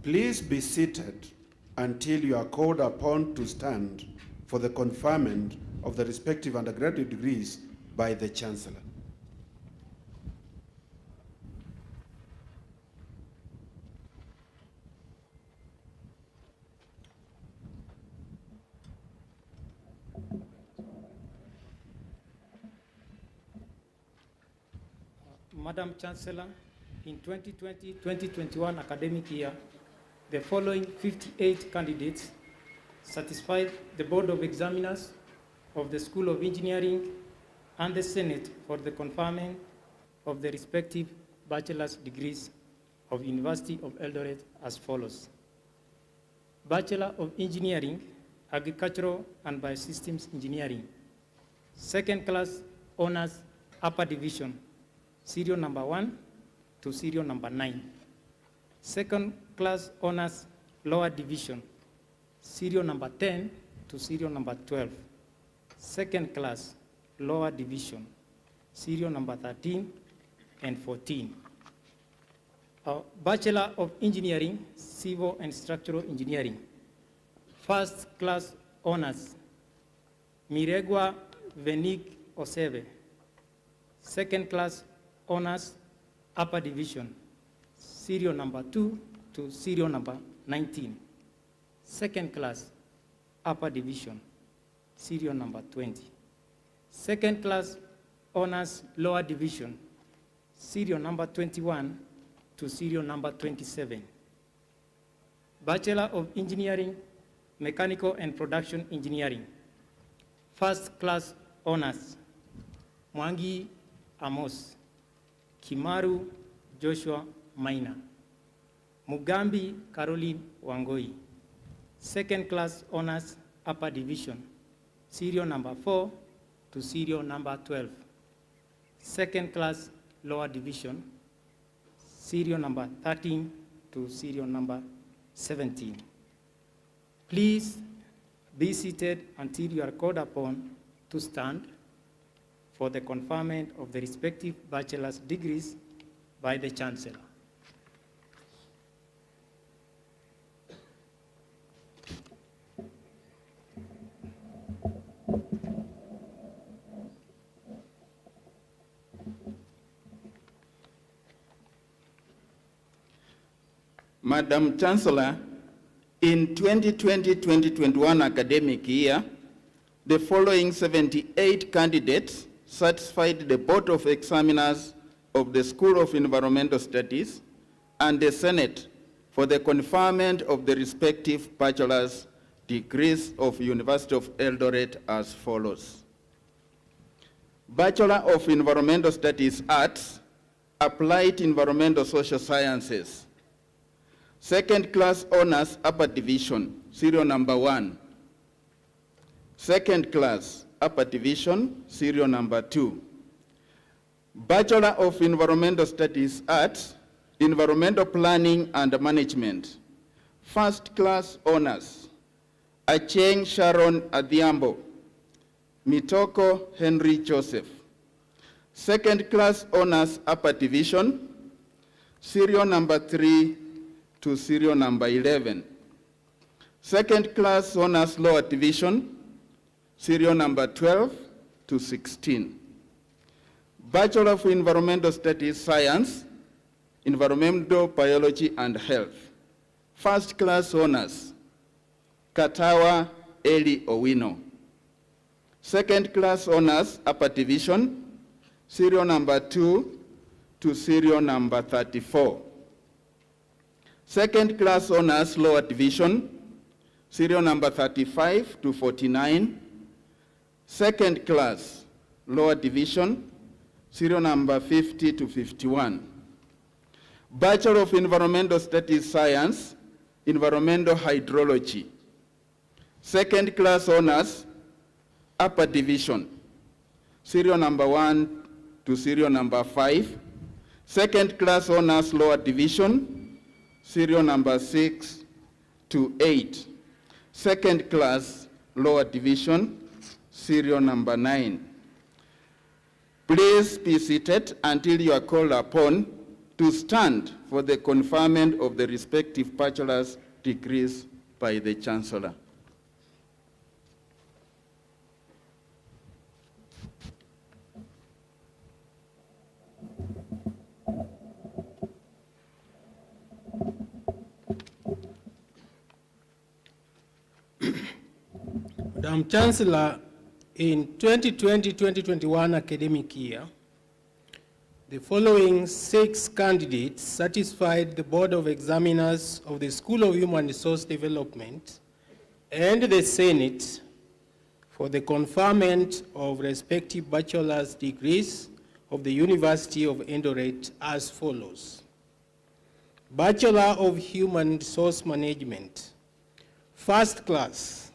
Please be seated until you are called upon to stand for the conferment of the respective undergraduate degrees by the Chancellor. Madam Chancellor, in 2020-2021 academic year, the following 58 candidates satisfied the Board of Examiners of the School of Engineering and the Senate for the conferment of the respective bachelor's degrees of University of Eldoret as follows. Bachelor of Engineering, Agricultural and Biosystems Engineering. Second class honors, Upper Division, serial number 1 to serial number 9. Second class honors, Lower Division, serial number 10 to serial number 12. Second class, Lower Division, serial number 13 and 14. Bachelor of Engineering, Civil and Structural Engineering. First class honors, Miregwa Venig Oseve. Second class honors, Upper Division, serial number 2 to serial number 19. Second class, Upper Division, serial number 20. Second class honors, Lower Division, serial number 21 to serial number 27. Bachelor of Engineering, Mechanical and Production Engineering. First class honors, Mwangi Amos, Kimaru Joshua Maina, Mugambi Caroline Wangoi. Second class honors, Upper Division, serial number 4 to serial number 12. Second class Lower Division, serial number 13 to serial number 17. Please be seated until you are called upon to stand for the conferment of the respective bachelor's degrees by the Chancellor. Madam Chancellor, in 2020-2021 academic year, the following 78 candidates satisfied the Board of Examiners of the School of Environmental Studies and the Senate for the conferment of the respective bachelor's degrees of University of Eldoret as follows. Bachelor of Environmental Studies Arts, Applied Environmental Social Sciences. Second class honors upper division, serial number 1. Second class upper division, serial number 2. Bachelor of Environmental Studies Arts, Environmental Planning and Management. First class honors, Acheng Sharon Adhiambo, Mitoko Henry Joseph. Second class honors upper division, serial number 3 to serial number 11. Second class honors lower division, serial number 12 to 16. Bachelor of Environmental Studies Science, Environmental Biology and Health. First class honors, Katawa Eli Owino. Second class honors upper division, serial number 2 to serial number 34. Second class honors lower division, serial number 35 to 49. Second class lower division, serial number 50 to 51. Bachelor of Environmental Studies Science, Environmental Hydrology. Second class honors upper division, serial number 1 to serial number 5. Second class honors lower division, serial number 6 to 8. Second class lower division, serial number 9. Please be seated until you are called upon to stand for the conferment of the respective bachelor's degrees by the Chancellor. Madam Chancellor, in 2020-2021 academic year, the following 6 candidates satisfied the Board of Examiners of the School of Human Resource Development and the Senate for the conferment of respective bachelor's degrees of the University of Eldoret as follows. Bachelor of Human Resource Management, first class,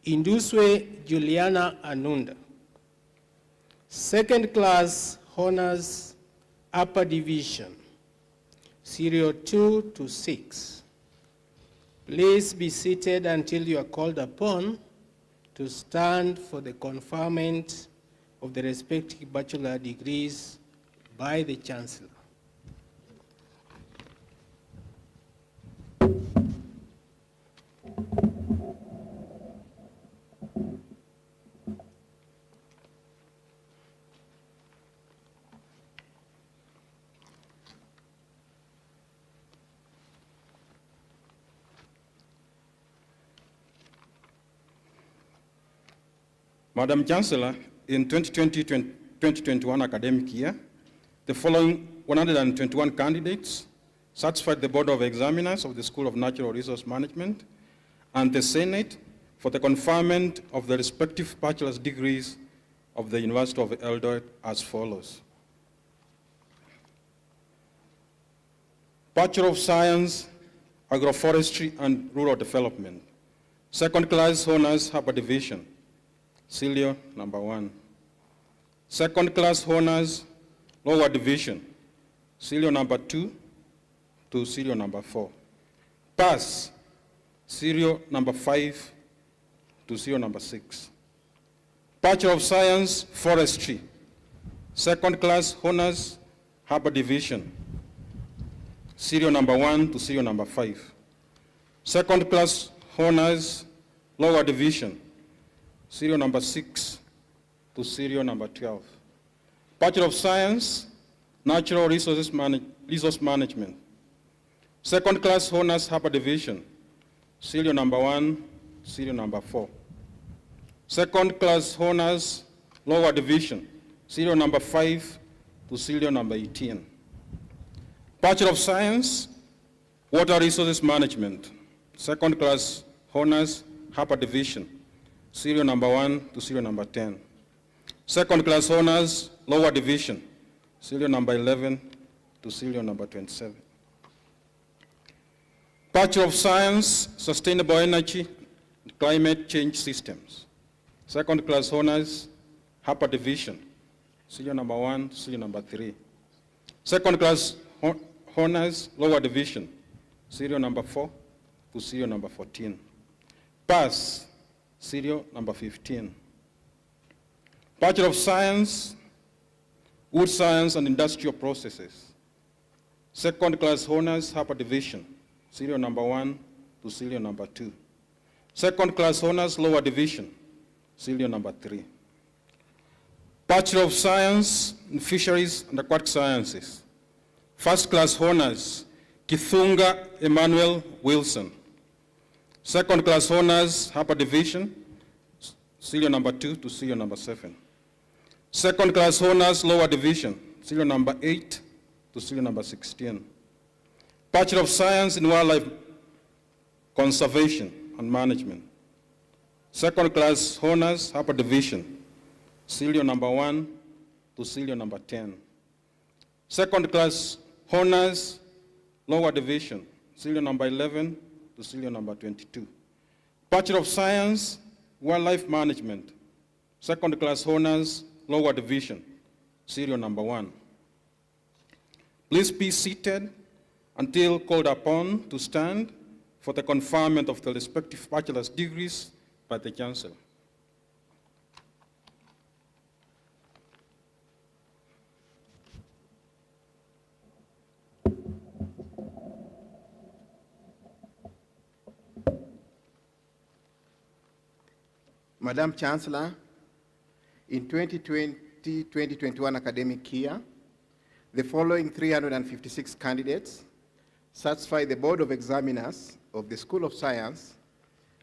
Induswe Juliana Anunda. Second class honors upper division, serial 2 to 6. Please be seated until you are called upon to stand for the conferment of the respective bachelor degrees by the Chancellor. Madam Chancellor, in 2020-2021 academic year, the following 121 candidates satisfied the Board of Examiners of the School of Natural Resource Management and the Senate for the conferment of the respective bachelor's degrees of the University of Eldoret as follows. Bachelor of Science, Agroforestry and Rural Development. Second class honors upper division, serial number 1. Second class honors lower division, serial number 2 to serial number 4. Pass, serial number 5 to serial number 6. Bachelor of Science, Forestry. Second class honors upper division, serial number 1 to serial number 5. Second class honors lower division, serial number 6 to serial number 12. Bachelor of Science, Natural Resource Management. Second class honors upper division, serial number 1, serial number 4. Second class honors lower division, serial number 5 to serial number 18. Bachelor of Science, Water Resources Management, second class honors upper division, serial number 1 to serial number 10. Second class honors lower division, serial number 11 to serial number 27. Bachelor of Science, Sustainable Energy and Climate Change Systems, second class honors upper division, serial number 1 to serial number 3. Second class honors lower division, serial number 4 to serial number 14. Pass, serial number 15. Bachelor of Science, Wood Science and Industrial Processes, second class honors upper division, serial number 1 to serial number 2. Second class honors lower division, serial number 3. Bachelor of Science in Fisheries and Aquatic Sciences, first class honors, Kithunga Emmanuel Wilson. Second class honors upper division, serial number 2 to serial number 7. Second class honors lower division, serial number 8 to serial number 16. Bachelor of Science in Wildlife Conservation and Management, second class honors upper division, serial number 1 to serial number 10. Second class honors lower division, serial number 11 to serial number 22. Bachelor of Science, Wildlife Management, second class honors lower division, serial number 1. Please be seated until called upon to stand for the conferment of the respective bachelor's degrees by the Chancellor. Madam Chancellor, in 2020-2021 academic year, the following 356 candidates satisfy the Board of Examiners of the School of Science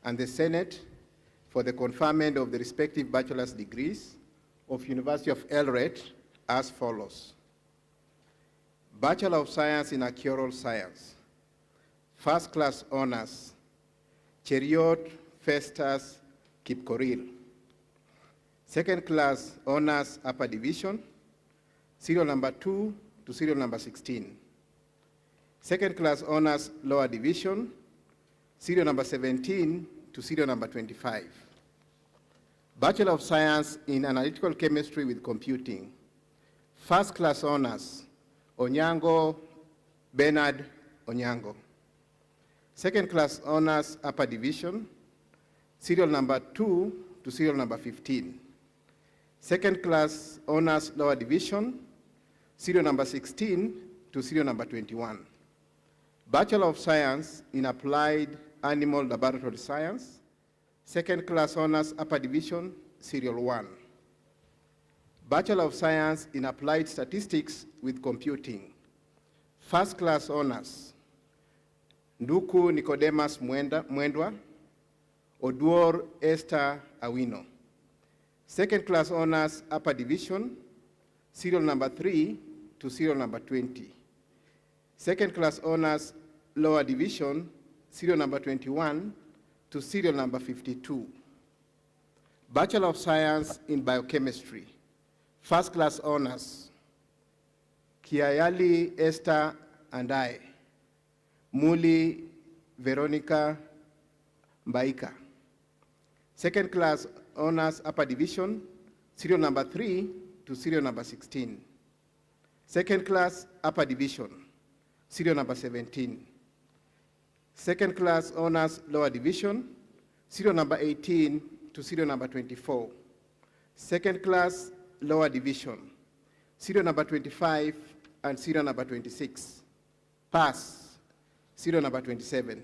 and the Senate for the conferment of the respective bachelor's degrees of University of Eldoret as follows. Bachelor of Science in Archaeological Science, first class honors, Cheriot Festus Kipkoril. Second class honors upper division, serial number 2 to serial number 16. Second class honors lower division, serial number 17 to serial number 25. Bachelor of Science in Analytical Chemistry with Computing, first class honors, Onyango Bernard Onyango. Second class honors upper division, serial number 2 to serial number 15. Second class honors lower division, serial number 16 to serial number 21. Bachelor of Science in Applied Animal Laboratory Science, second class honors upper division, serial 1. Bachelor of Science in Applied Statistics with Computing, first class honors, Nduku Nicodemus Mwendwa, Oduor Esther Awino. Second class honors upper division, serial number 3 to serial number 20. Second class honors lower division, serial number 21 to serial number 52. Bachelor of Science in Biochemistry, first class honors, Kiayali Esther and I, Muli Veronica Mbaika. Second class honors upper division, serial number 3 to serial number 16. Second class upper division, serial number 17. Second class honors lower division, serial number 18 to serial number 24. Second class lower division, serial number 25 and serial number 26. Pass, serial number 27.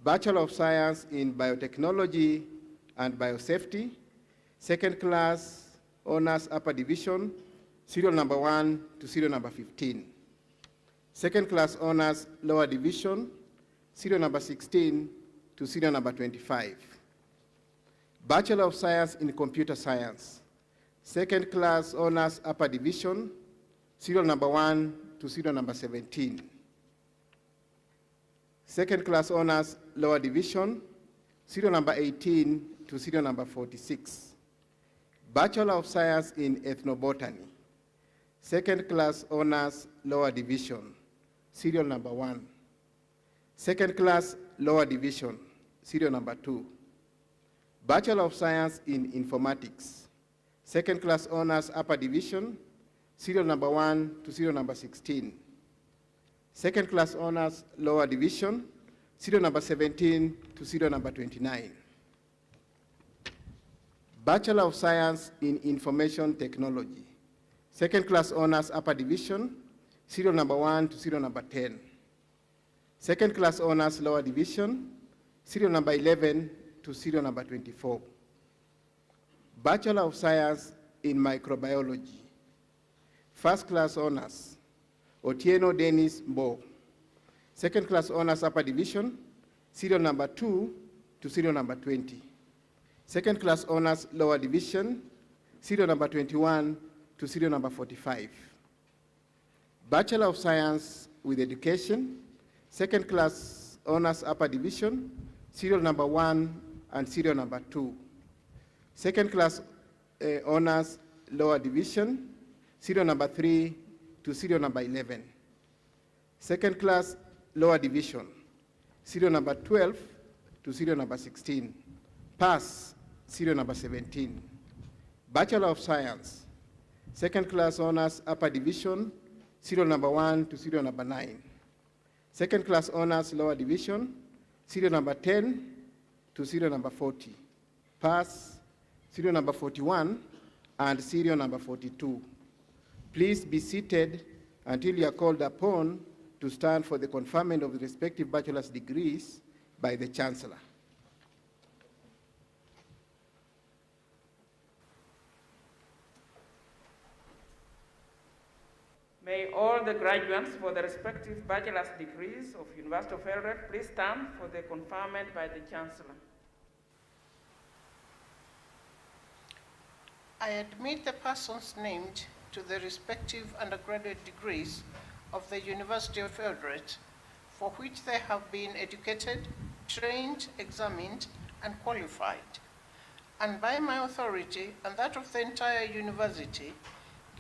Bachelor of Science in Biotechnology and Biosafety, second class honors upper division, serial number 1 to serial number 15. Second class honors, lower division, serial number 16 to serial number 25. Bachelor of Science in Computer Science, second class honors, upper division, serial number 1 to serial number 17. Second class honors, lower division, serial number 18 to serial number 46. Bachelor of Science in Ethnobotany, second class honors, lower division, serial number 1. Second class, lower division, serial number 2. Bachelor of Science in Informatics, second class honors, upper division, serial number 1 to serial number 16. Second class honors, lower division, serial number 17 to serial number 29. Bachelor of Science in Information Technology, second class honors, upper division, serial number 1 to serial number 10. Second class honors, lower division, serial number 11 to serial number 24. Bachelor of Science in Microbiology, first class honors, Otieno Dennis Mbo. Second class honors, upper division, serial number 2 to serial number 20. Second class honors, lower division, serial number 21 to serial number 45. Bachelor of Science with Education, second class honors, upper division, serial number 1 and serial number 2. Second class honors, lower division, serial number 3 to serial number 11. Second class, lower division, serial number 12 to serial number 16. Pass, serial number 17. Bachelor of Science, second class honors, upper division, serial number 1 to serial number 9. Second class honors, lower division, serial number 10 to serial number 40. Pass, serial number 41 and serial number 42. Please be seated until you are called upon to stand for the conferment of the respective bachelor's degrees by the Chancellor. May all the graduates for the respective bachelor's degrees of University of Eldoret please stand for the conferment by the Chancellor. I admit the persons named to the respective undergraduate degrees of the University of Eldoret, for which they have been educated, trained, examined, and qualified, and by my authority and that of the entire university,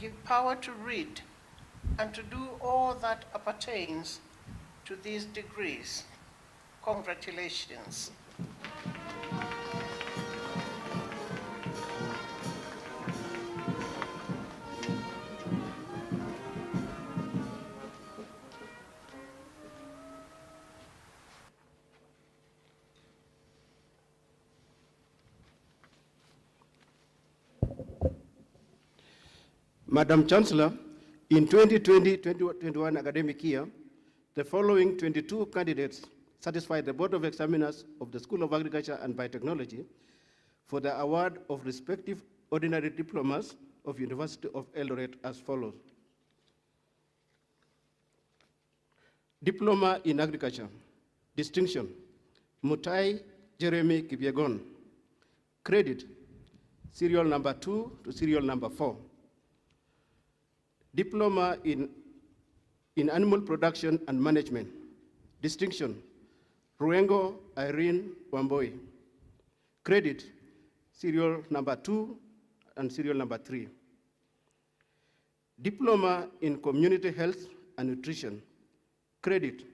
give power to read and to do all that appertains to these degrees. Congratulations. Madam Chancellor, in 2020-2021 academic year, the following 22 candidates satisfied the Board of Examiners of the School of Agriculture and Biotechnology for the award of respective ordinary diplomas of University of Eldoret as follows. Diploma in Agriculture, distinction, Mutai Jeremy Kipyegon. Credit, serial number 2 to serial number 4. Diploma in Animal Production and Management, distinction, Ruengo Irene Wamboi. Credit, serial number 2 and serial number 3. Diploma in Community Health and Nutrition. Credit,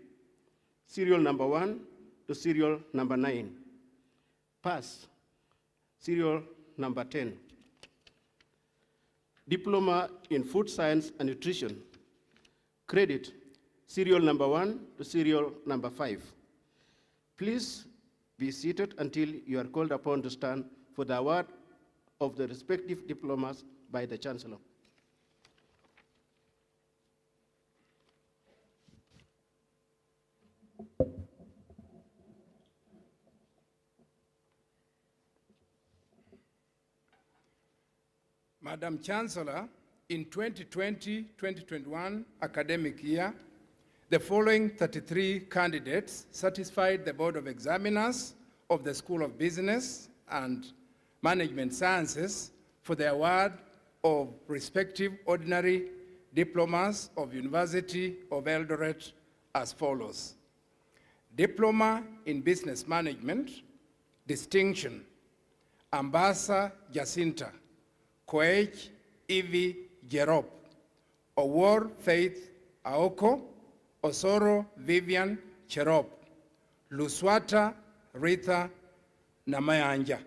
serial number 1 to serial number 9. Pass, serial number 10. Diploma in Food Science and Nutrition. Credit, serial number 1 to serial number 5. Please be seated until you are called upon to stand for the award of the respective diplomas by the Chancellor. Madam Chancellor, in 2020-2021 academic year, The following 33 candidates satisfied the Board of Examiners of the School of Business and Management Sciences for the award of respective ordinary diplomas of University of Eldoret as follows. Diploma in Business Management, Distinction, Ambassa Jacinta, Koech Evie Jerop, Owor Faith Aoko, Osoro Vivian Cherop, Luswata Rita Namayanja.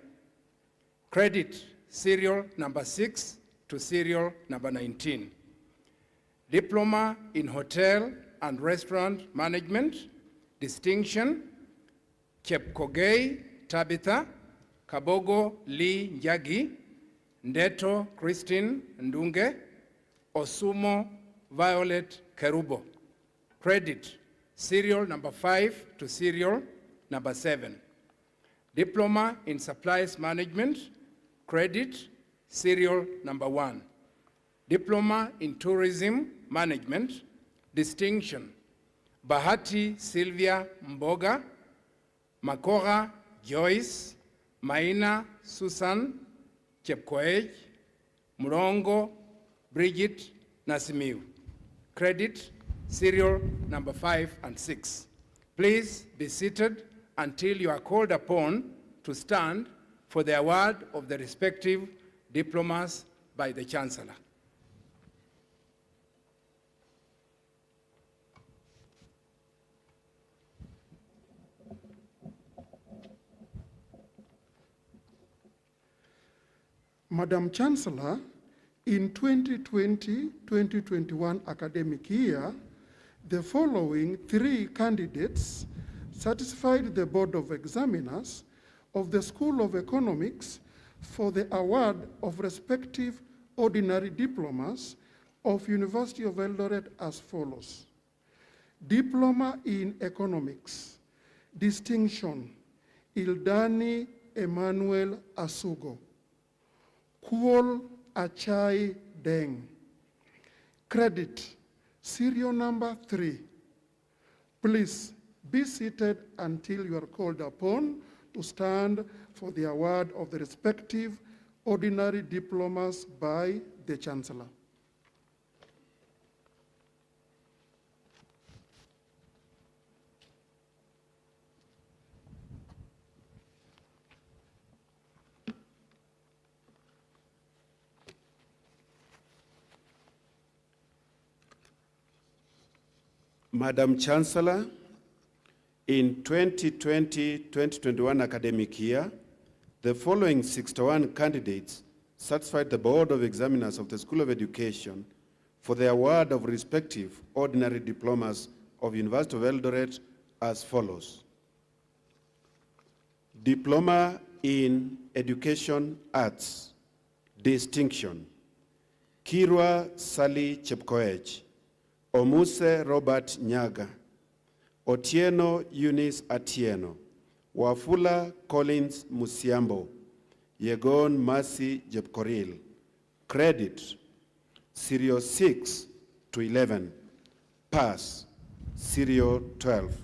Credit serial number 6 to serial number 19. Diploma in Hotel and Restaurant Management, Distinction, Chepkogei Tabitha, Kabogo Lee Njagi, Ndeto Christine Ndunge, Osumo Violet Kerubo. Credit, serial number 5 to serial number 7. Diploma in Supplies Management, credit, serial number 1. Diploma in Tourism Management, distinction, Bahati Sylvia Mboga, Makora Joyce, Maina Susan Chepkoech, Murongo Bridget Nasimiu. Credit, serial number 5 and 6. Please be seated until you are called upon to stand for the award of the respective diplomas by the Chancellor. Madam Chancellor, in 2020-2021 academic year, the following 3 candidates satisfied the Board of Examiners of the School of Economics for the award of respective ordinary diplomas of University of Eldoret as follows. Diploma in Economics, distinction, Ildani Emmanuel Asugo. Kuol Achai Deng. Credit, serial number 3. Please be seated until you are called upon to stand for the award of the respective ordinary diplomas by the Chancellor. Madam Chancellor, in 2020-2021 academic year, the following 61 candidates satisfied the Board of Examiners of the School of Education for the award of respective ordinary diplomas of University of Eldoret as follows. Diploma in Education Arts, distinction, Kirwa Sally Chepkoech, Omuse Robert Nyaga, Otieno Eunice Atieno, Wafula Collins Musiambo, Yegon Mercy Jepkoril. Credit, Serial 6 to 11. Pass, Serial 12.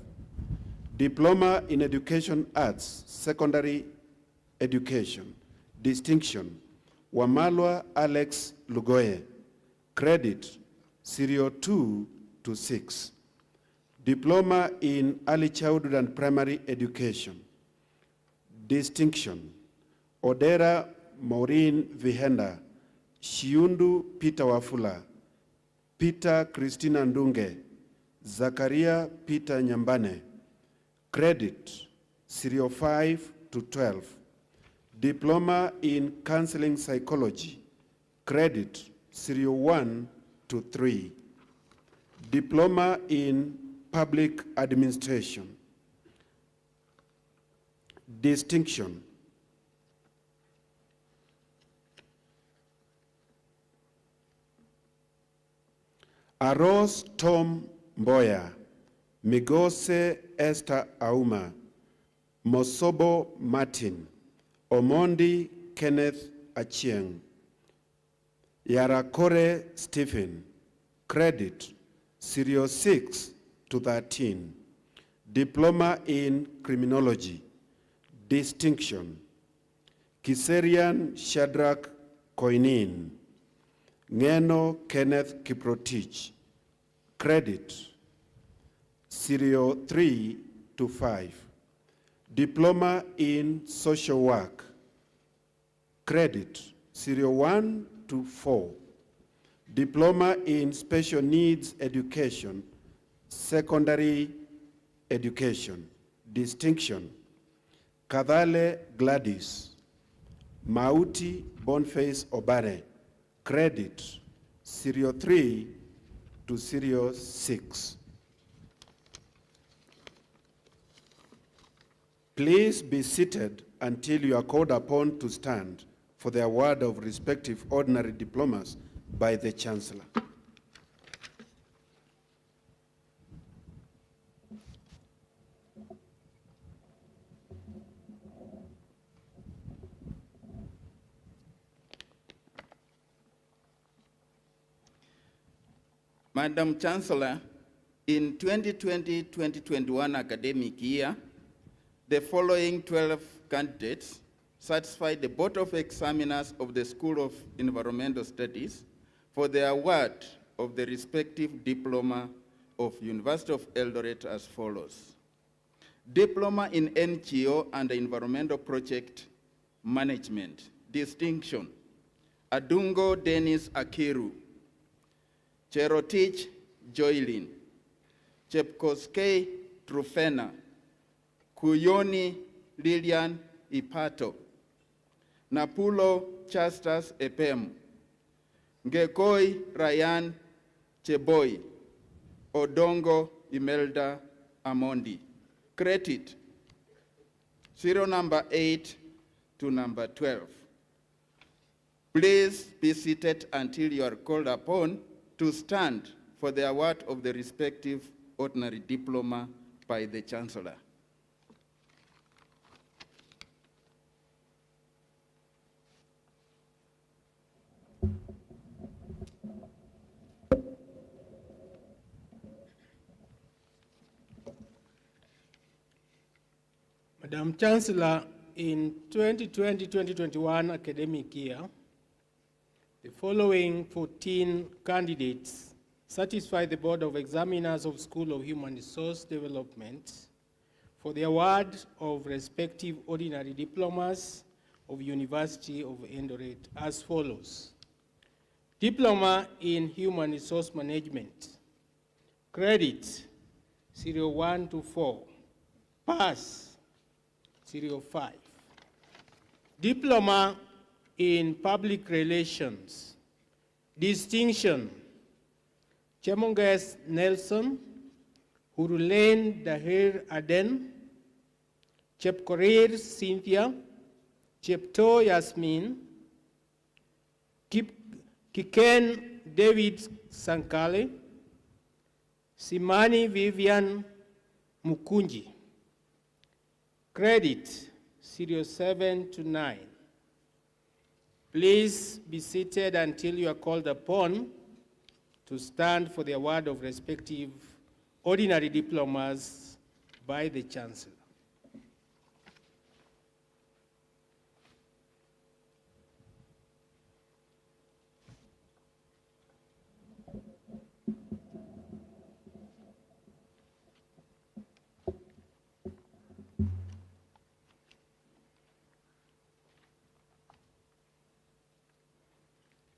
Diploma in Education Arts, Secondary Education. Distinction, Wamalwa Alex Lugoye. Credit, Serial 2 to 6. Diploma in Early Childhood and Primary Education. Distinction, Odera Maureen Vihenda, Shiundu Peter Wafula, Peter Christina Ndunge, Zakaria Peter Nyambane. Credit, Serial 5 to 12. Diploma in Counseling Psychology. Credit, Serial 1 to 3. Diploma in Public Administration. Distinction, Aros Tom Mboya, Migose Esther Auma, Mosobo Martin, Omondi Kenneth Achieng, Yarakore Stephen. Credit, Serial 6 to 13. Diploma in Criminology, distinction. Kiserian Shadrach Koinin, Ngeno Kenneth Kiprotich, credit, Serial 3 to 5. Diploma in Social Work, credit, Serial 1 to 4. Diploma in Special Needs Education, Secondary Education, distinction. Kadhale Gladys, Mauti Boniface Obare, credit, Serial 3 to Serial 6. Please be seated until you are called upon to stand for the award of respective ordinary diplomas by the Chancellor. Madam Chancellor, in 2020-2021 academic year, the following 12 candidates satisfied the Board of Examiners of the School of Environmental Studies for the award of the respective diploma of University of Eldoret as follows. Diploma in NGO and Environmental Project Management, distinction. Adungo Dennis Akiru, Cherotich Joylin, Chepkoskei Trufena, Kuyoni Lilian Ipato, Napulo Chastas Epem, Ngekoi Ryan Cheboy, Odongo Imelda Amondi. Credit, serial number 8 to number 12. Please be seated until you are called upon to stand for the award of the respective ordinary diploma by the Chancellor. Madam Chancellor, in 2020-2021 academic year, the following 14 candidates satisfy the Board of Examiners of School of Human Resource Development for the award of respective ordinary diplomas of University of Eldoret as follows. Diploma in Human Resource Management, credit, serial 1 to 4, pass, serial 5. Diploma in Public Relations, distinction, Chemonges Nelson, Hurulain Dahir Aden, Chepkorir Cynthia, Chepto Yasmin, Kiken David Sankale, Simani Vivian Mukunji. Credit, serial 7 to 9. Please be seated until you are called upon to stand for the award of respective ordinary diplomas by the Chancellor.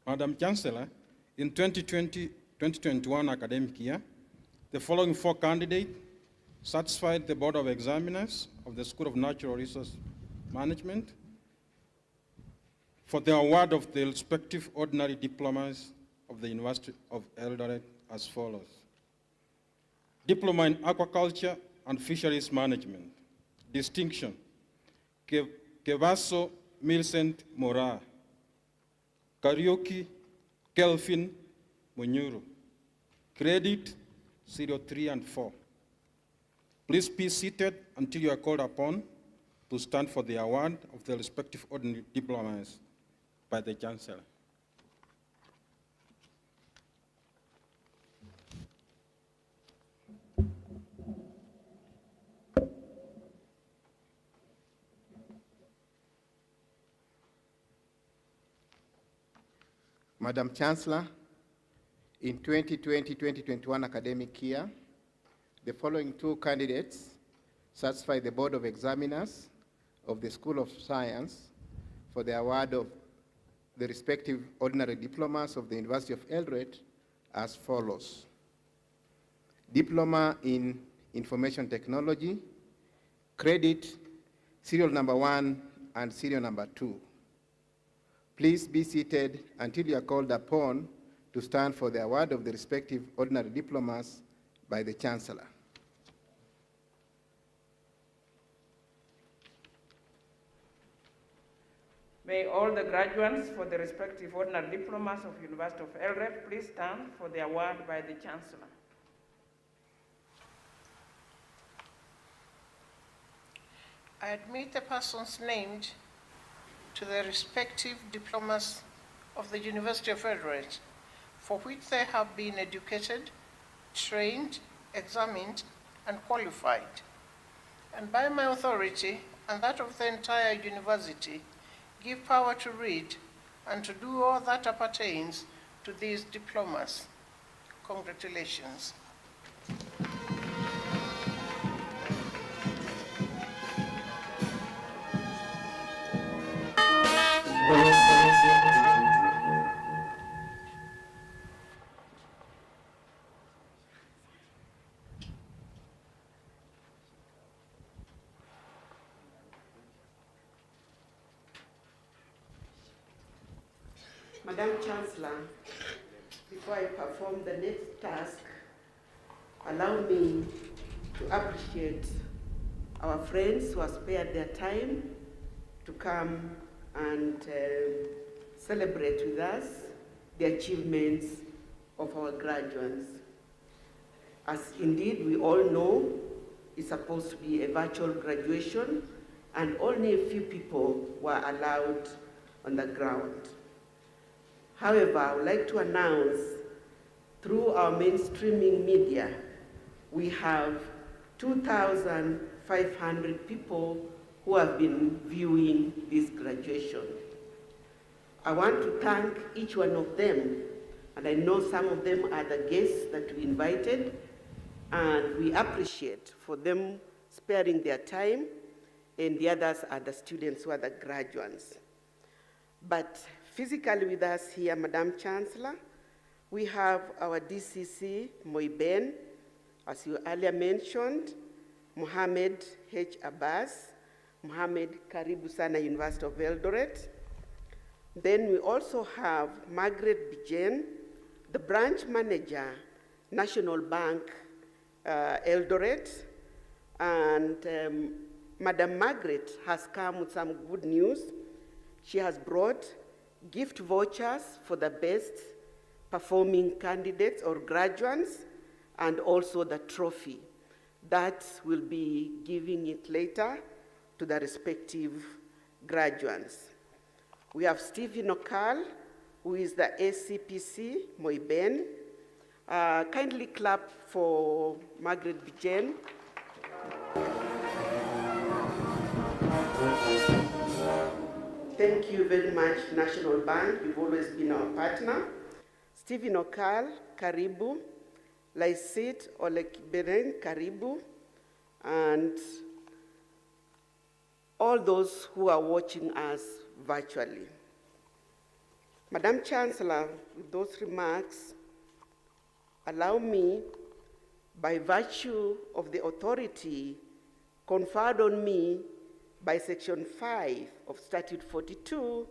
Madam Chancellor, in 2020-2021 academic year, the following 4 candidates satisfied the Board of Examiners of the School of Natural Resource Management for the award of the respective ordinary diplomas of the University of Eldoret as follows. Diploma in Aquaculture and Fisheries Management, distinction, Kevaso Millicent Mora, Karaoke Kelvin Munyuru. Credit 03 and 4. Please be seated until you are called upon to stand for the award of the respective ordinary diplomas by the Chancellor. Madam Chancellor, in 2020-2021 academic year, the following two candidates satisfy the Board of Examiners of the School of Science for the award of the respective ordinary diplomas of the University of Eldoret as follows. Diploma in Information Technology, credit serial number 1 and serial number 2. Please be seated until you are called upon to stand for the award of the respective ordinary diplomas by the Chancellor. May all the graduates for the respective ordinary diplomas of University of Eldoret please stand for the award by the Chancellor. I admit the persons named to the respective diplomas of the University of Eldoret, for which they have been educated, trained, examined, and qualified. And by my authority and that of the entire university, give power to read and to do all that appertains to these diplomas. Congratulations. Madam Chancellor, before I perform the next task, allow me to appreciate our friends who have spared their time to come and celebrate with us the achievements of our graduates. As indeed we all know, it's supposed to be a virtual graduation, and only a few people were allowed on the ground. However, I would like to announce through our mainstreaming media, we have 2,500 people who have been viewing this graduation. I want to thank each one of them, and I know some of them are the guests that we invited, and we appreciate for them sparing their time, and the others are the students who are the graduates. But physically with us here, Madam Chancellor, we have our DCC, Moiben, as you earlier mentioned, Mohammed H. Abbas, Mohammed Karibu Sana, University of Eldoret. Then we also have Margaret Bijen, the branch manager, National Bank, Eldoret. And Madam Margaret has come with some good news. She has brought gift vouchers for the best performing candidates or graduates, and also the trophy. That will be giving it later to the respective graduates. We have Stephen Okal, who is the ACPC, Moiben. Kindly clap for Margaret Bijen. Thank you very much, National Bank. You've always been our partner. Stephen Okal, Karibu. Laisit Olekiberen, Karibu. And all those who are watching us virtually. Madam Chancellor, with those remarks, allow me, by virtue of the authority conferred on me by Section 5 of Statute 42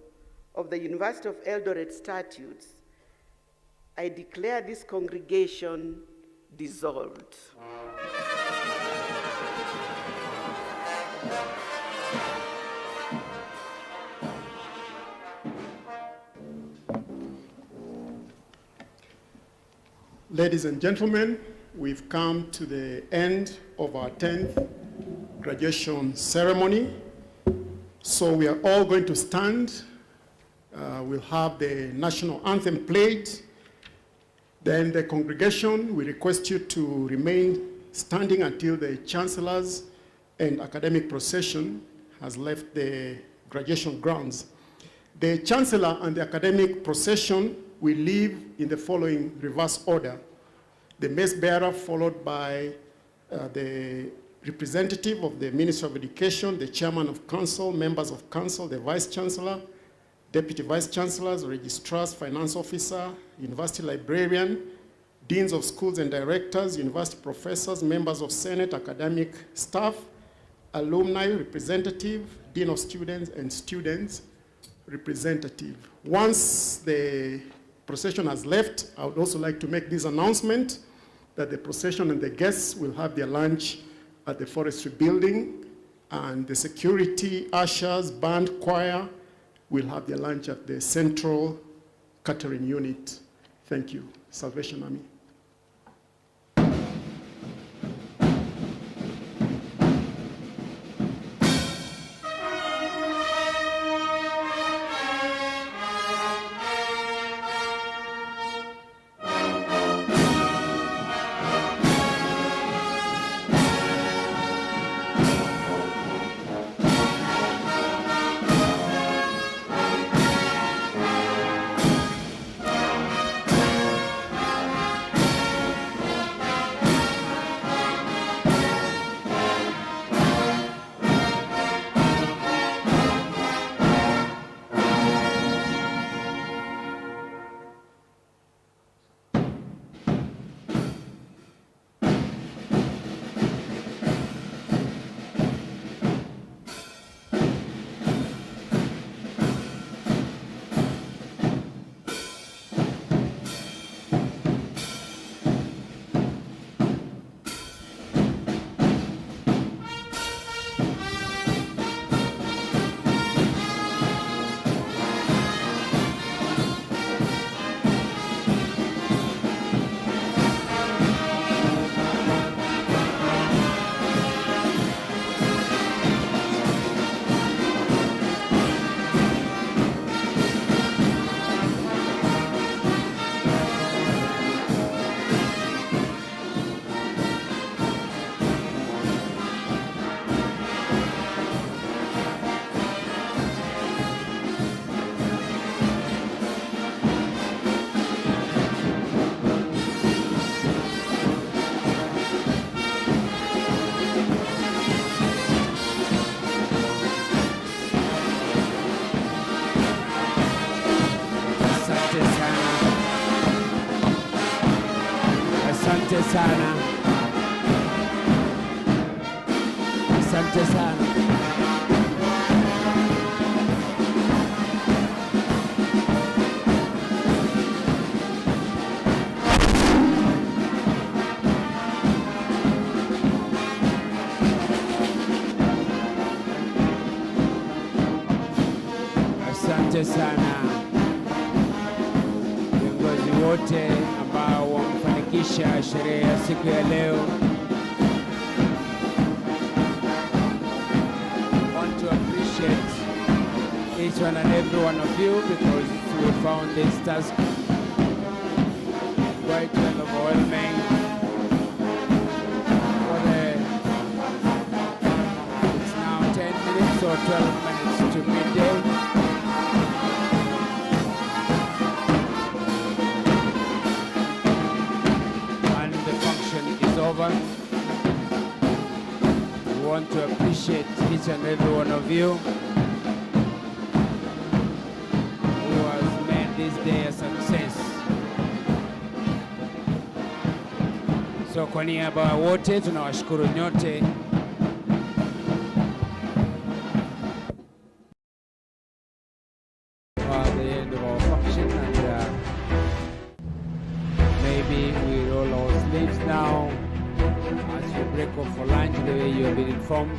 of the University of Eldoret Statutes, I declare this congregation dissolved. Ladies and gentlemen, we've come to the end of our 10th graduation ceremony. So we are all going to stand. We'll have the national anthem played. Then the congregation, we request you to remain standing until the chancellors and academic procession has left the graduation grounds. The chancellor and the academic procession we leave in the following reverse order. The mace bearer, followed by the representative of the Ministry of Education, the chairman of council, members of council, the vice chancellor, deputy vice chancellors, registrars, finance officer, university librarian, deans of schools and directors, university professors, members of Senate, academic staff, alumni representative, dean of students, and students representative. Once the procession has left, I would also like to make this announcement that the procession and the guests will have their lunch at the forestry building, and the security, ushers, band, choir will have their lunch at the central catering unit. Thank you. Salvation Army. Asante sana. Asante sana. Asante sana viongozi wote ambao wamefanikisha sherehe ya siku ya leo. I want to appreciate each one and every one of you because we found this task quite well overwhelming. It's now 10 minutes or 12 minutes to midday. Over. We want to appreciate each and every one of you who has made this day a success. So kwa niaba ya wote tunawashukuru nyote. For the end of our function, and maybe we roll our sleeves now as you break off for lunch the way you have been informed.